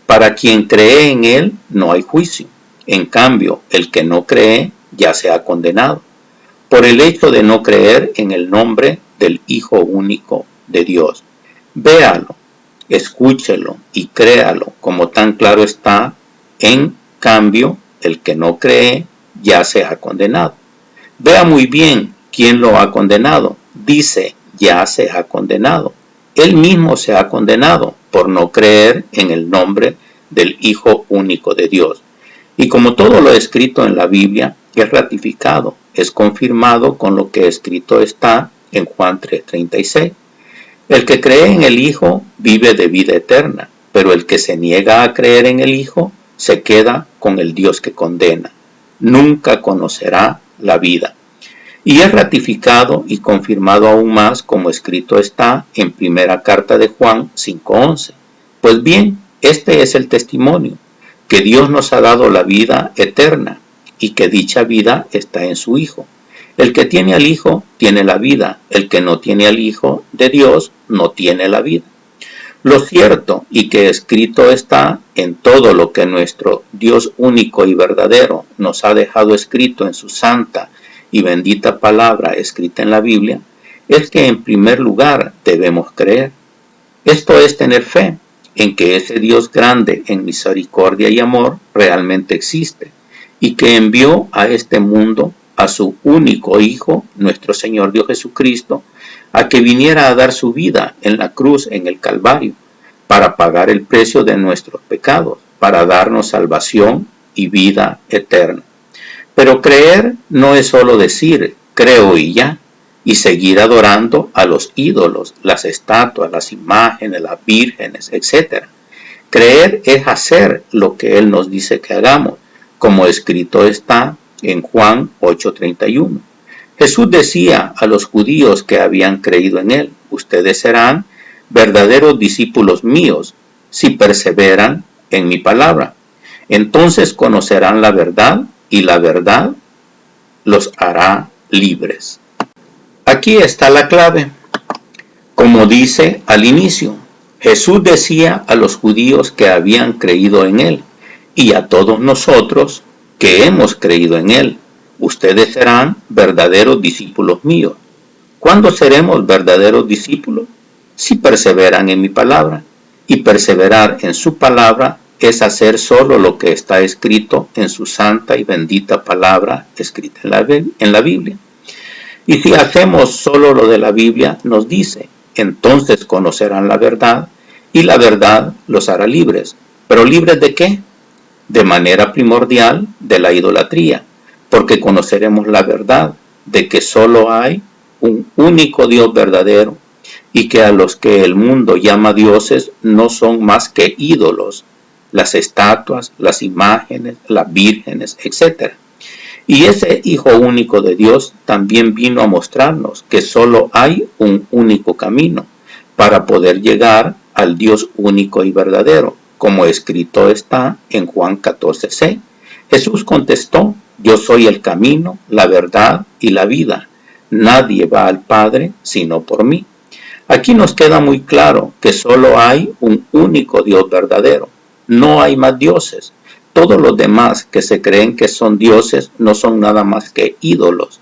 Para quien cree en Él no hay juicio. En cambio, el que no cree ya se ha condenado, por el hecho de no creer en el nombre del Hijo único de Dios. Véalo, escúchelo y créalo, como tan claro está. En cambio, el que no cree ya se ha condenado. Vea muy bien quién lo ha condenado. Dice, ya se ha condenado. Él mismo se ha condenado por no creer en el nombre del Hijo único de Dios. Y como todo lo escrito en la Biblia es ratificado, es confirmado con lo que escrito está en Juan 3:36. El que cree en el Hijo vive de vida eterna, pero el que se niega a creer en el Hijo se queda con el Dios que condena. Nunca conocerá la vida. Y es ratificado y confirmado aún más como escrito está en primera carta de Juan 5:11. Pues bien, este es el testimonio, que Dios nos ha dado la vida eterna y que dicha vida está en su Hijo. El que tiene al Hijo tiene la vida, el que no tiene al Hijo de Dios no tiene la vida. Lo cierto y que escrito está en todo lo que nuestro Dios único y verdadero nos ha dejado escrito en su santa y bendita palabra escrita en la Biblia, es que en primer lugar debemos creer. Esto es tener fe en que ese Dios grande en misericordia y amor realmente existe y que envió a este mundo a su único Hijo, nuestro Señor Dios Jesucristo, a que viniera a dar su vida en la cruz en el Calvario, para pagar el precio de nuestros pecados, para darnos salvación y vida eterna. Pero creer no es solo decir, creo y ya, y seguir adorando a los ídolos, las estatuas, las imágenes, las vírgenes, etc. Creer es hacer lo que Él nos dice que hagamos, como escrito está en Juan 8:31. Jesús decía a los judíos que habían creído en Él, ustedes serán verdaderos discípulos míos si perseveran en mi palabra. Entonces conocerán la verdad y la verdad los hará libres. Aquí está la clave. Como dice al inicio, Jesús decía a los judíos que habían creído en Él y a todos nosotros que hemos creído en Él, ustedes serán verdaderos discípulos míos. ¿Cuándo seremos verdaderos discípulos? si perseveran en mi palabra. Y perseverar en su palabra es hacer solo lo que está escrito en su santa y bendita palabra escrita en la Biblia. Y si hacemos solo lo de la Biblia, nos dice, entonces conocerán la verdad y la verdad los hará libres. ¿Pero libres de qué? De manera primordial de la idolatría, porque conoceremos la verdad de que solo hay un único Dios verdadero y que a los que el mundo llama dioses no son más que ídolos, las estatuas, las imágenes, las vírgenes, etc. Y ese Hijo único de Dios también vino a mostrarnos que solo hay un único camino para poder llegar al Dios único y verdadero, como escrito está en Juan 14:6. Jesús contestó, yo soy el camino, la verdad y la vida. Nadie va al Padre sino por mí. Aquí nos queda muy claro que solo hay un único Dios verdadero. No hay más dioses. Todos los demás que se creen que son dioses no son nada más que ídolos.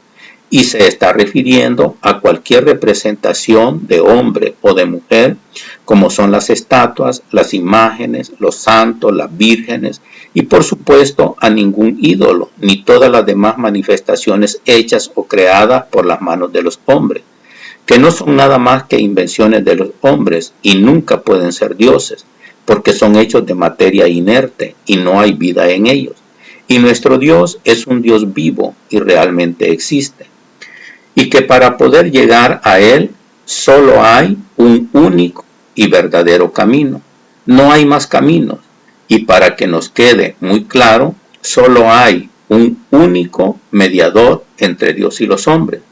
Y se está refiriendo a cualquier representación de hombre o de mujer, como son las estatuas, las imágenes, los santos, las vírgenes, y por supuesto a ningún ídolo, ni todas las demás manifestaciones hechas o creadas por las manos de los hombres, que no son nada más que invenciones de los hombres y nunca pueden ser dioses, porque son hechos de materia inerte y no hay vida en ellos. Y nuestro Dios es un Dios vivo y realmente existe. Y que para poder llegar a Él solo hay un único y verdadero camino. No hay más caminos. Y para que nos quede muy claro, solo hay un único mediador entre Dios y los hombres.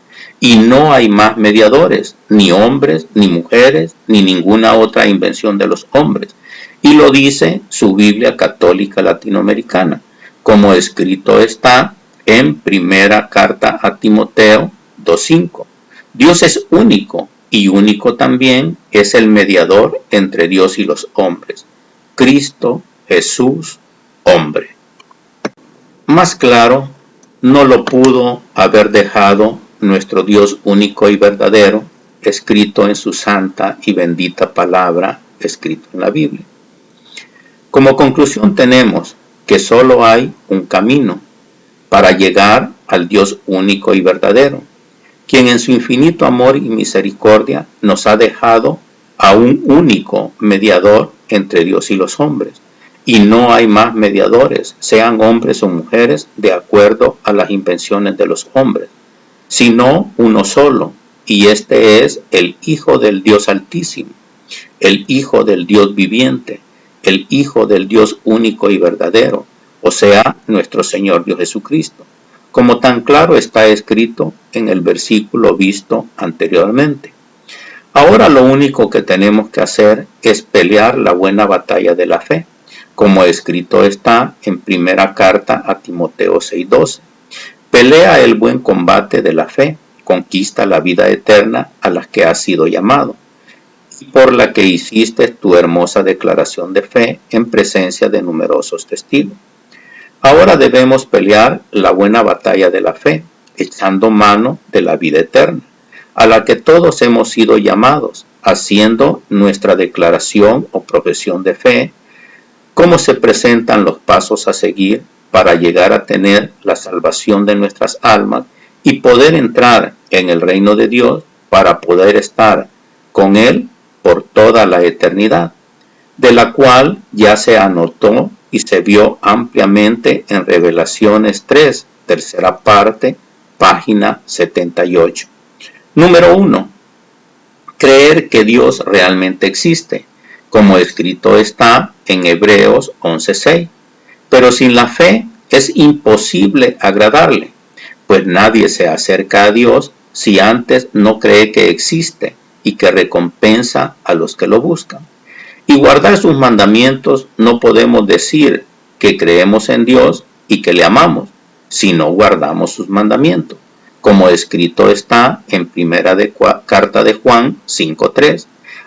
Y no hay más mediadores, ni hombres, ni mujeres, ni ninguna otra invención de los hombres. Y lo dice su Biblia Católica Latinoamericana, como escrito está en primera carta a Timoteo 2:5. Dios es único y único también es el mediador entre Dios y los hombres. Cristo Jesús, hombre. Más claro, no lo pudo haber dejado nuestro Dios único y verdadero, escrito en su santa y bendita palabra, escrito en la Biblia. Como conclusión tenemos que solo hay un camino para llegar al Dios único y verdadero, quien en su infinito amor y misericordia nos ha dejado a un único mediador entre Dios y los hombres. Y no hay más mediadores, sean hombres o mujeres, de acuerdo a las invenciones de los hombres, sino uno solo, y este es el Hijo del Dios Altísimo, el Hijo del Dios viviente, el Hijo del Dios único y verdadero, o sea, nuestro Señor Dios Jesucristo, como tan claro está escrito en el versículo visto anteriormente. Ahora lo único que tenemos que hacer es pelear la buena batalla de la fe, como escrito está en primera carta a Timoteo 6:12. Pelea el buen combate de la fe, conquista la vida eterna a la que has sido llamado, y por la que hiciste tu hermosa declaración de fe en presencia de numerosos testigos. Ahora debemos pelear la buena batalla de la fe, echando mano de la vida eterna, a la que todos hemos sido llamados, haciendo nuestra declaración o profesión de fe, cómo se presentan los pasos a seguir para llegar a tener la salvación de nuestras almas y poder entrar en el reino de Dios para poder estar con Él por toda la eternidad, de la cual ya se anotó y se vio ampliamente en Revelaciones 3, tercera parte, página 78. Número 1. Creer que Dios realmente existe, como escrito está en Hebreos 11:6. Pero sin la fe es imposible agradarle, pues nadie se acerca a Dios si antes no cree que existe y que recompensa a los que lo buscan. Y guardar sus mandamientos no podemos decir que creemos en Dios y que le amamos, si no guardamos sus mandamientos, como escrito está en primera carta de Juan 5:3.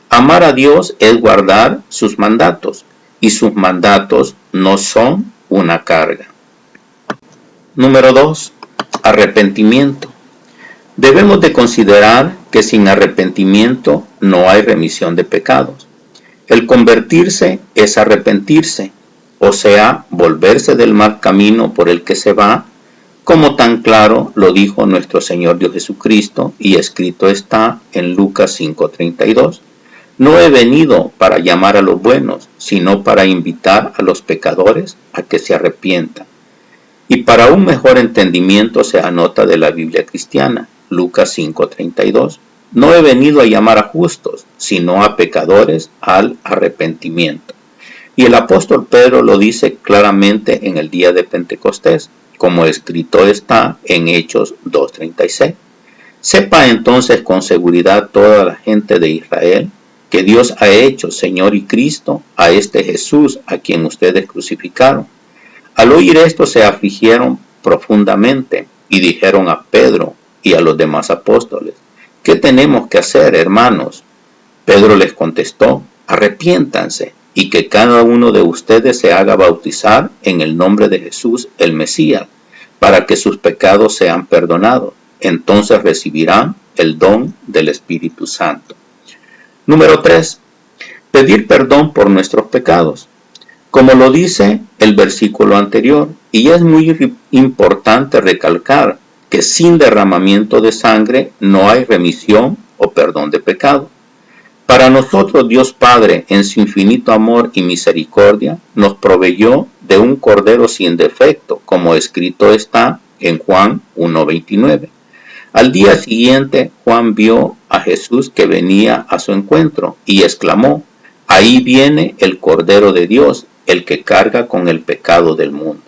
Amar a Dios es guardar sus mandatos, y sus mandatos no son una carga. Número 2. Arrepentimiento. Debemos de considerar que sin arrepentimiento no hay remisión de pecados. El convertirse es arrepentirse, o sea, volverse del mal camino por el que se va, como tan claro lo dijo nuestro Señor Dios Jesucristo, y escrito está en Lucas 5:32. No he venido para llamar a los buenos, sino para invitar a los pecadores a que se arrepientan. Y para un mejor entendimiento se anota de la Biblia cristiana, Lucas 5:32. No he venido a llamar a justos, sino a pecadores al arrepentimiento. Y el apóstol Pedro lo dice claramente en el día de Pentecostés, como escrito está en Hechos 2:36. Sepa entonces con seguridad toda la gente de Israel que Dios ha hecho Señor y Cristo a este Jesús a quien ustedes crucificaron. Al oír esto se afligieron profundamente y dijeron a Pedro y a los demás apóstoles: ¿qué tenemos que hacer, hermanos? Pedro les contestó: arrepiéntanse y que cada uno de ustedes se haga bautizar en el nombre de Jesús el Mesías, para que sus pecados sean perdonados. Entonces recibirán el don del Espíritu Santo. Número 3. Pedir perdón por nuestros pecados. Como lo dice el versículo anterior, y es muy importante recalcar que sin derramamiento de sangre no hay remisión o perdón de pecado. Para nosotros Dios Padre, en su infinito amor y misericordia, nos proveyó de un cordero sin defecto, como escrito está en Juan 1:29. Al día siguiente, Juan vio a Jesús que venía a su encuentro y exclamó: ahí viene el Cordero de Dios, el que carga con el pecado del mundo.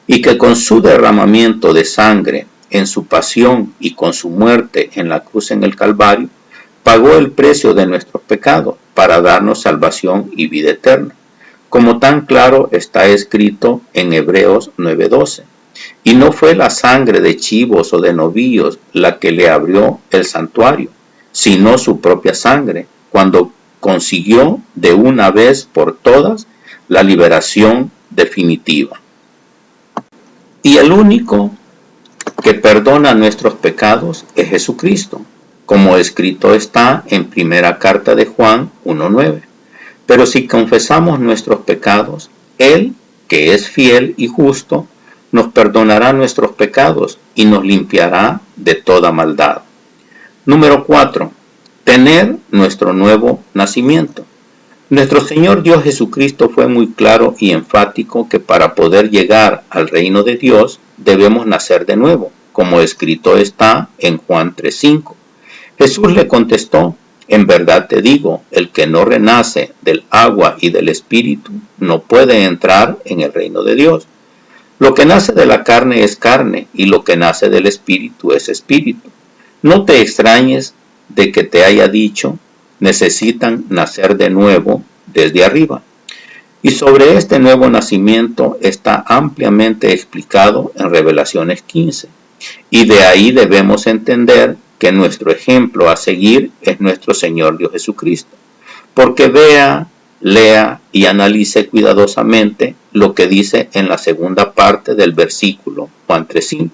Y que con su derramamiento de sangre en su pasión y con su muerte en la cruz en el Calvario, pagó el precio de nuestros pecados para darnos salvación y vida eterna, como tan claro está escrito en Hebreos 9:12. Y no fue la sangre de chivos o de novillos la que le abrió el santuario, sino su propia sangre, cuando consiguió de una vez por todas la liberación definitiva. Y el único que perdona nuestros pecados es Jesucristo, como escrito está en primera carta de Juan 1:9. Pero si confesamos nuestros pecados, Él, que es fiel y justo, nos perdonará nuestros pecados y nos limpiará de toda maldad. Número 4. Tener nuestro nuevo nacimiento. Nuestro Señor Dios Jesucristo fue muy claro y enfático que para poder llegar al reino de Dios debemos nacer de nuevo, como escrito está en Juan 3:5. Jesús le contestó: en verdad te digo, el que no renace del agua y del Espíritu no puede entrar en el reino de Dios. Lo que nace de la carne es carne, y lo que nace del Espíritu es espíritu. No te extrañes de que te haya dicho: necesitan nacer de nuevo desde arriba. Y sobre este nuevo nacimiento está ampliamente explicado en Revelaciones 15. Y de ahí debemos entender que nuestro ejemplo a seguir es nuestro Señor Dios Jesucristo. Porque vea, lea y analice cuidadosamente lo que dice en la segunda parte del versículo Juan 3:5.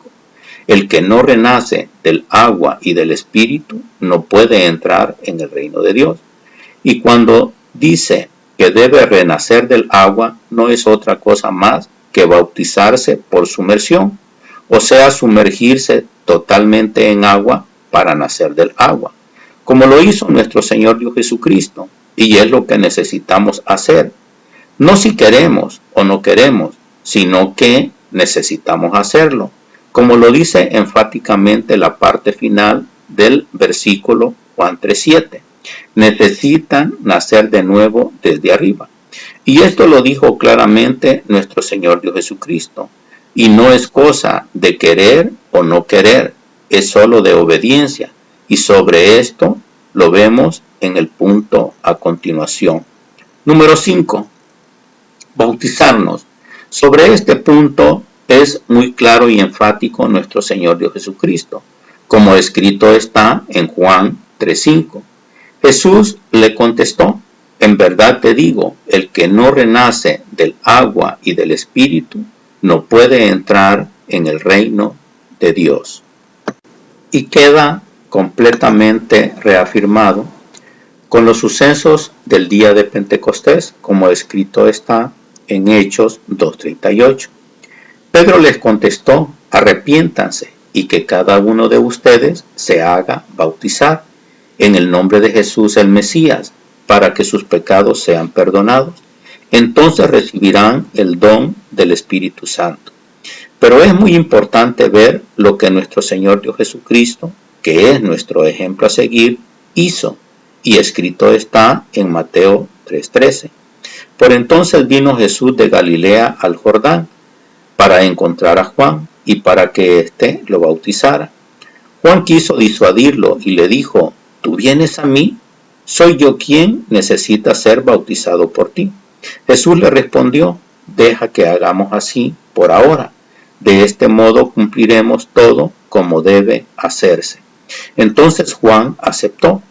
El que no renace del agua y del Espíritu no puede entrar en el reino de Dios. Y cuando dice que debe renacer del agua, no es otra cosa más que bautizarse por sumersión, o sea, sumergirse totalmente en agua para nacer del agua, como lo hizo nuestro Señor Dios Jesucristo, y es lo que necesitamos hacer. No si queremos o no queremos, sino que necesitamos hacerlo, como lo dice enfáticamente la parte final del versículo Juan 3:7. Necesitan nacer de nuevo desde arriba. Y esto lo dijo claramente nuestro Señor Dios Jesucristo. Y no es cosa de querer o no querer, es solo de obediencia. Y sobre esto lo vemos en el punto a continuación. Número 5. Bautizarnos. Sobre este punto es muy claro y enfático nuestro Señor Dios Jesucristo, como escrito está en Juan 3:5. Jesús le contestó: en verdad te digo, el que no renace del agua y del Espíritu no puede entrar en el reino de Dios. Y queda completamente reafirmado con los sucesos del día de Pentecostés, como escrito está en Hechos 2:38. Pedro les contestó: arrepiéntanse y que cada uno de ustedes se haga bautizar en el nombre de Jesús el Mesías, para que sus pecados sean perdonados. Entonces recibirán el don del Espíritu Santo. Pero es muy importante ver lo que nuestro Señor Dios Jesucristo, que es nuestro ejemplo a seguir, hizo, y escrito está en Mateo 3:13. Por entonces vino Jesús de Galilea al Jordán para encontrar a Juan y para que éste lo bautizara. Juan quiso disuadirlo y le dijo: ¿tú vienes a mí? ¿Soy yo quien necesita ser bautizado por ti? Jesús le respondió: deja que hagamos así por ahora. De este modo cumpliremos todo como debe hacerse. Entonces Juan aceptó.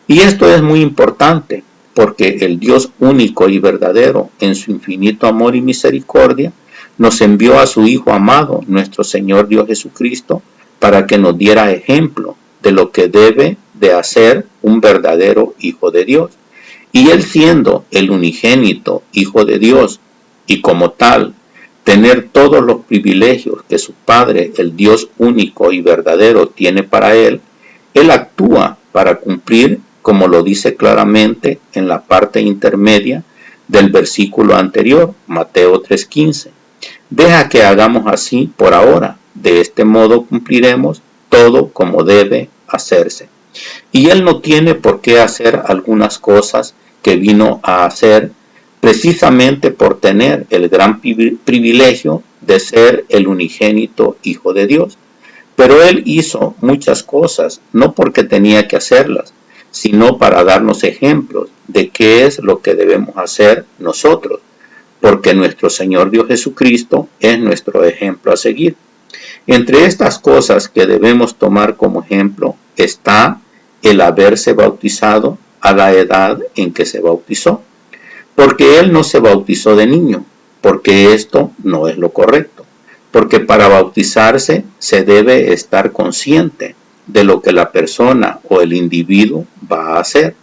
Y esto es muy importante, porque el Dios único y verdadero, en su infinito amor y misericordia, nos envió a su Hijo amado, nuestro Señor Dios Jesucristo, para que nos diera ejemplo de lo que debe de hacer un verdadero Hijo de Dios. Y Él, siendo el unigénito Hijo de Dios, y como tal, tener todos los privilegios que su Padre, el Dios único y verdadero, tiene para Él, Él actúa para cumplir, como lo dice claramente en la parte intermedia del versículo anterior, Mateo 3:15. Deja que hagamos así por ahora, de este modo cumpliremos todo como debe hacerse. Y Él no tiene por qué hacer algunas cosas que vino a hacer precisamente por tener el gran privilegio de ser el unigénito Hijo de Dios. Pero Él hizo muchas cosas, no porque tenía que hacerlas, sino para darnos ejemplos de qué es lo que debemos hacer nosotros, porque nuestro Señor Dios Jesucristo es nuestro ejemplo a seguir. Entre estas cosas que debemos tomar como ejemplo está el haberse bautizado a la edad en que se bautizó, porque Él no se bautizó de niño, porque esto no es lo correcto, porque para bautizarse se debe estar consciente de lo que la persona o el individuo va a hacer,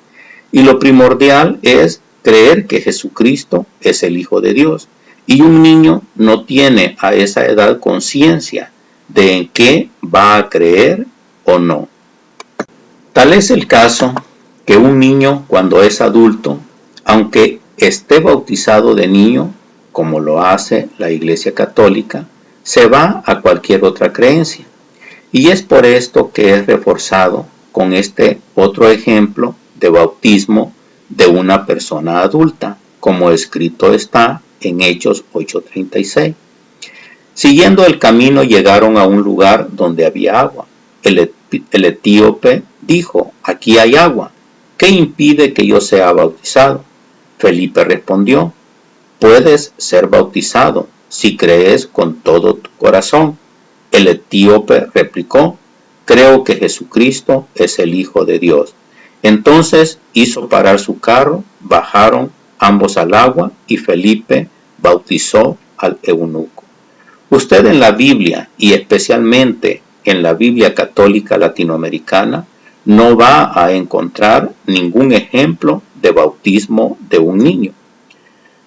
y lo primordial es creer que Jesucristo es el Hijo de Dios, y un niño no tiene a esa edad conciencia de en qué va a creer o no. Tal es el caso que un niño, cuando es adulto, aunque esté bautizado de niño, como lo hace la Iglesia Católica, se va a cualquier otra creencia. Y es por esto que es reforzado con este otro ejemplo de bautismo de una persona adulta, como escrito está en Hechos 8:36. Siguiendo el camino llegaron a un lugar donde había agua. El etíope dijo: aquí hay agua, ¿qué impide que yo sea bautizado? Felipe respondió: puedes ser bautizado si crees con todo tu corazón. El etíope replicó: creo que Jesucristo es el Hijo de Dios. Entonces hizo parar su carro, bajaron ambos al agua y Felipe bautizó al eunuco. Usted en la Biblia, y especialmente en la Biblia católica latinoamericana, no va a encontrar ningún ejemplo de bautismo de un niño.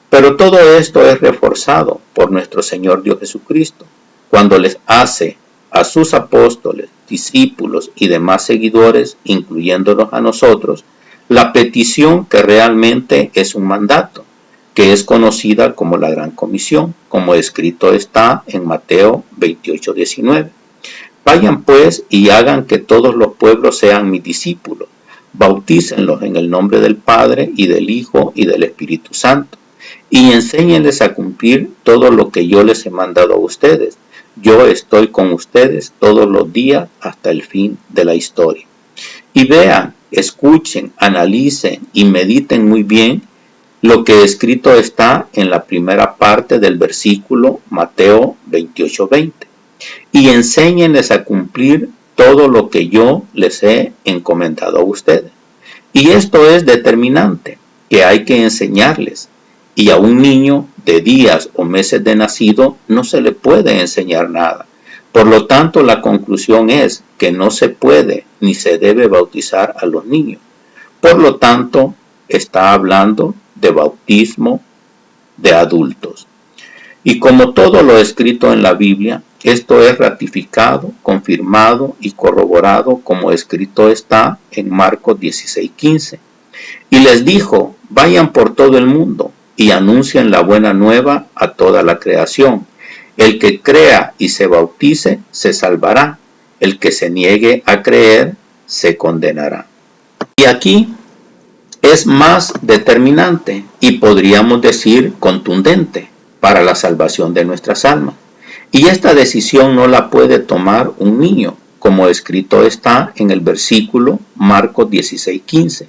Pero todo esto es reforzado por nuestro Señor Dios Jesucristo, cuando les hace a sus apóstoles, discípulos y demás seguidores, incluyéndonos a nosotros, la petición que realmente es un mandato, que es conocida como la Gran Comisión, como escrito está en Mateo 28:19. Vayan pues y hagan que todos los pueblos sean mis discípulos, bautícenlos en el nombre del Padre y del Hijo y del Espíritu Santo, y enséñenles a cumplir todo lo que yo les he mandado a ustedes. Yo estoy con ustedes todos los días hasta el fin de la historia. Y vean, escuchen, analicen y mediten muy bien lo que escrito está en la primera parte del versículo Mateo 28:20. Y enséñenles a cumplir todo lo que yo les he encomendado a ustedes. Y esto es determinante, que hay que enseñarles. Y a un niño de días o meses de nacido no se le puede enseñar nada, Por lo tanto, la conclusión es que no se puede ni se debe bautizar a los niños. Por lo tanto, está hablando de bautismo de adultos. Y como todo lo escrito en la Biblia, esto es ratificado, confirmado y corroborado como escrito está en Marcos 16:15. Y les dijo, vayan por todo el mundo y anuncien la buena nueva a toda la creación. El que crea y se bautice se salvará. El que se niegue a creer se condenará. Y aquí es más determinante y podríamos decir contundente para la salvación de nuestras almas. Y esta decisión no la puede tomar un niño, como escrito está en el versículo Marcos 16:15.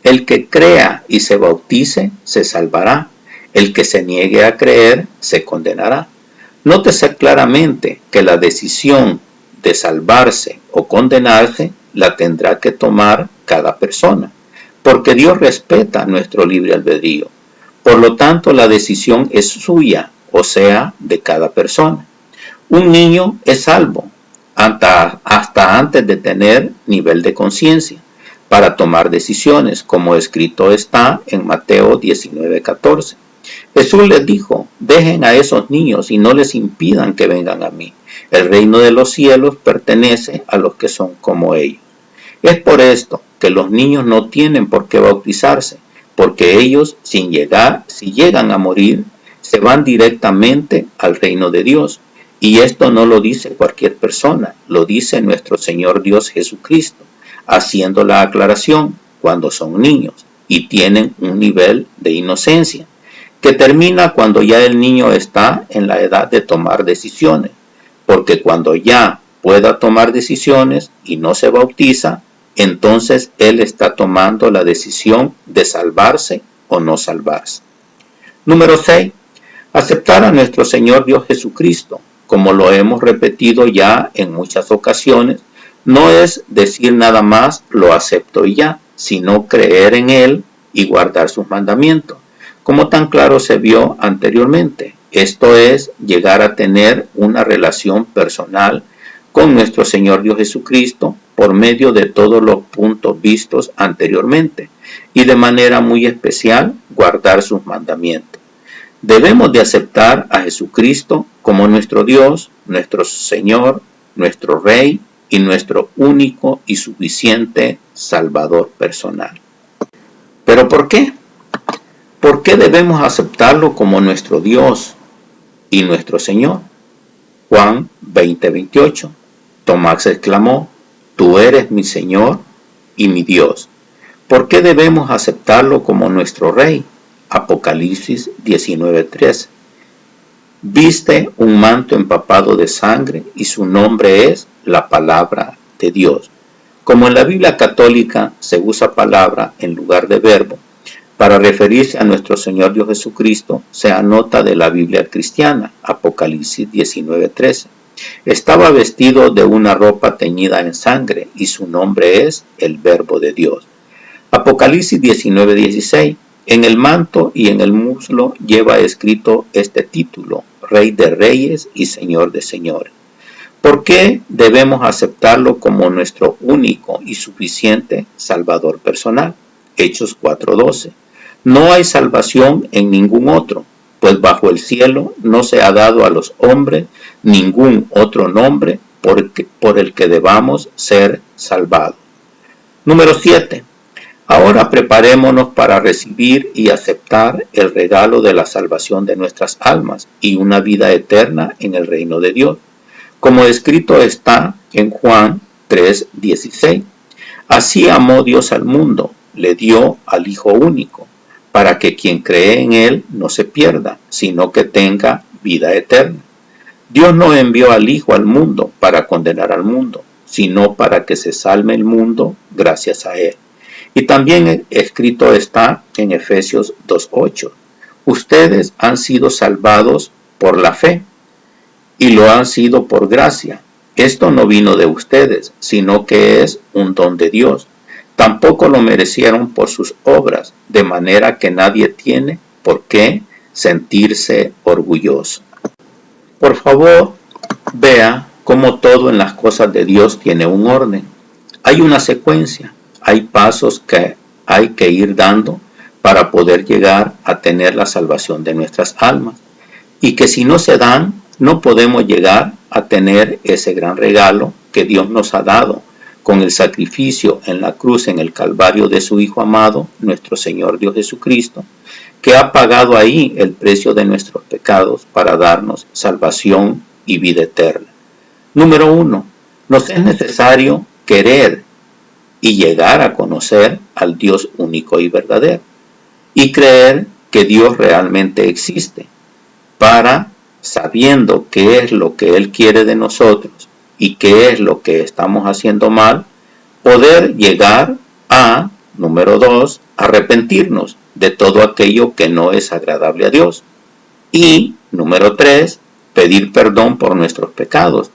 El que crea y se bautice se salvará. El que se niegue a creer se condenará. Nótese claramente que la decisión de salvarse o condenarse la tendrá que tomar cada persona, porque Dios respeta nuestro libre albedrío. Por lo tanto, la decisión es suya, o de cada persona. Un niño es salvo hasta antes de tener nivel de conciencia para tomar decisiones, como escrito está en Mateo 19:14. Jesús les dijo, dejen a esos niños y no les impidan que vengan a mí. El reino de los cielos pertenece a los que son como ellos. Es por esto que los niños no tienen por qué bautizarse, porque ellos, si llegan a morir, se van directamente al reino de Dios. Y esto no lo dice cualquier persona, lo dice nuestro Señor Dios Jesucristo, haciendo la aclaración cuando son niños y tienen un nivel de inocencia, que termina cuando ya el niño está en la edad de tomar decisiones, porque cuando ya pueda tomar decisiones y no se bautiza, entonces él está tomando la decisión de salvarse o no salvarse. Número 6. Aceptar a nuestro Señor Dios Jesucristo, como lo hemos repetido ya en muchas ocasiones, no es decir nada más lo acepto y ya, sino creer en Él y guardar sus mandamientos, como tan claro se vio anteriormente. Esto es llegar a tener una relación personal con nuestro Señor Dios Jesucristo por medio de todos los puntos vistos anteriormente y de manera muy especial guardar sus mandamientos. Debemos de aceptar a Jesucristo como nuestro Dios, nuestro Señor, nuestro Rey y nuestro único y suficiente Salvador personal. ¿Pero por qué? ¿Por qué debemos aceptarlo como nuestro Dios y nuestro Señor? Juan 20:28. Tomás exclamó, tú eres mi Señor y mi Dios. ¿Por qué debemos aceptarlo como nuestro Rey? Apocalipsis 19:13. Viste un manto empapado de sangre y su nombre es la palabra de Dios. Como en la Biblia católica se usa palabra en lugar de verbo, para referirse a nuestro Señor Dios Jesucristo, se anota de la Biblia cristiana, Apocalipsis 19:13. Estaba vestido de una ropa teñida en sangre y su nombre es el Verbo de Dios. Apocalipsis 19:16. En el manto y en el muslo lleva escrito este título, Rey de Reyes y Señor de Señores. ¿Por qué debemos aceptarlo como nuestro único y suficiente Salvador personal? Hechos 4:12. No hay salvación en ningún otro, pues bajo el cielo no se ha dado a los hombres ningún otro nombre por el que debamos ser salvados. Número 7. Ahora preparémonos para recibir y aceptar el regalo de la salvación de nuestras almas y una vida eterna en el reino de Dios, como escrito está en Juan 3:16. Así amó Dios al mundo, le dio al Hijo único, para que quien cree en Él no se pierda, sino que tenga vida eterna. Dios no envió al Hijo al mundo para condenar al mundo, sino para que se salve el mundo gracias a Él. Y también escrito está en Efesios 2:8. Ustedes han sido salvados por la fe, y lo han sido por gracia. Esto no vino de ustedes, sino que es un don de Dios. Tampoco lo merecieron por sus obras, de manera que nadie tiene por qué sentirse orgulloso. Por favor, vea Como todo en las cosas de Dios tiene un orden. Hay una secuencia, hay pasos que hay que ir dando para poder llegar a tener la salvación de nuestras almas. Y que si no se dan, no podemos llegar a tener ese gran regalo que Dios nos ha dado con el sacrificio en la cruz, en el Calvario de su Hijo amado, nuestro Señor Dios Jesucristo, que ha pagado ahí el precio de nuestros pecados para darnos salvación y vida eterna. Número 1. Nos es necesario querer y llegar a conocer al Dios único y verdadero y creer que Dios realmente existe, para, sabiendo qué es lo que Él quiere de nosotros y qué es lo que estamos haciendo mal, poder llegar a, número 2, arrepentirnos de todo aquello que no es agradable a Dios. Y, número 3, pedir perdón por nuestros pecados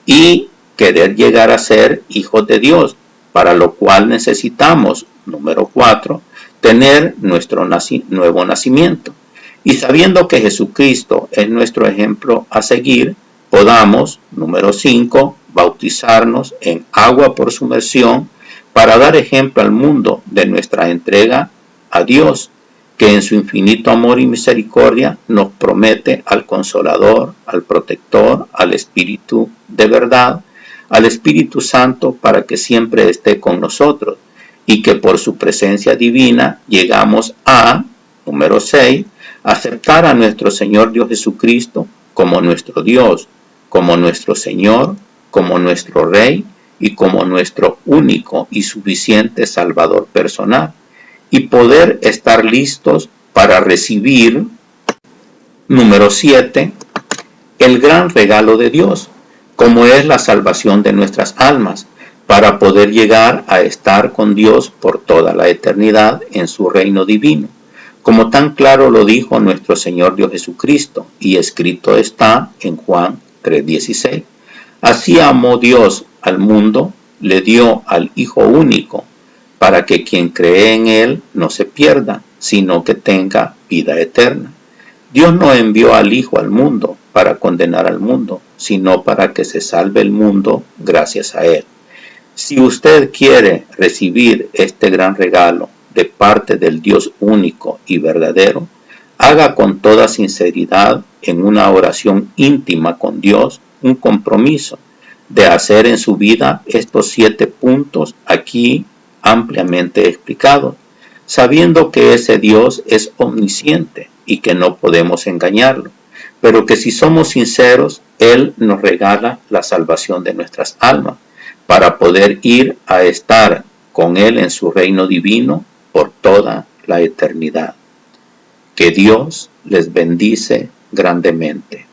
y querer llegar a ser hijos de Dios, para lo cual necesitamos, número 4, tener nuestro nuevo nacimiento. Y sabiendo que Jesucristo es nuestro ejemplo a seguir, podamos, número 5, bautizarnos en agua por sumersión para dar ejemplo al mundo de nuestra entrega a Dios, que en su infinito amor y misericordia nos promete al Consolador, al Protector, al Espíritu de verdad, al Espíritu Santo, para que siempre esté con nosotros y que por su presencia divina llegamos a, número 6, aceptar a nuestro Señor Dios Jesucristo como nuestro Dios, como nuestro Señor, como nuestro Rey y como nuestro único y suficiente Salvador personal, y poder estar listos para recibir, número 7, el gran regalo de Dios, como es la salvación de nuestras almas, para poder llegar a estar con Dios por toda la eternidad en su reino divino, como tan claro lo dijo nuestro Señor Dios Jesucristo, y escrito está en Juan 3:16. Así amó Dios al mundo, le dio al Hijo único, para que quien cree en Él no se pierda, sino que tenga vida eterna. Dios no envió al Hijo al mundo para condenar al mundo, sino para que se salve el mundo gracias a Él. Si usted quiere recibir este gran regalo de parte del Dios único y verdadero, haga con toda sinceridad en una oración íntima con Dios un compromiso de hacer en su vida estos 7 puntos aquí ampliamente explicados, sabiendo que ese Dios es omnisciente y que no podemos engañarlo, pero que si somos sinceros, Él nos regala la salvación de nuestras almas, para poder ir a estar con Él en su reino divino por toda la eternidad. Que Dios les bendice grandemente.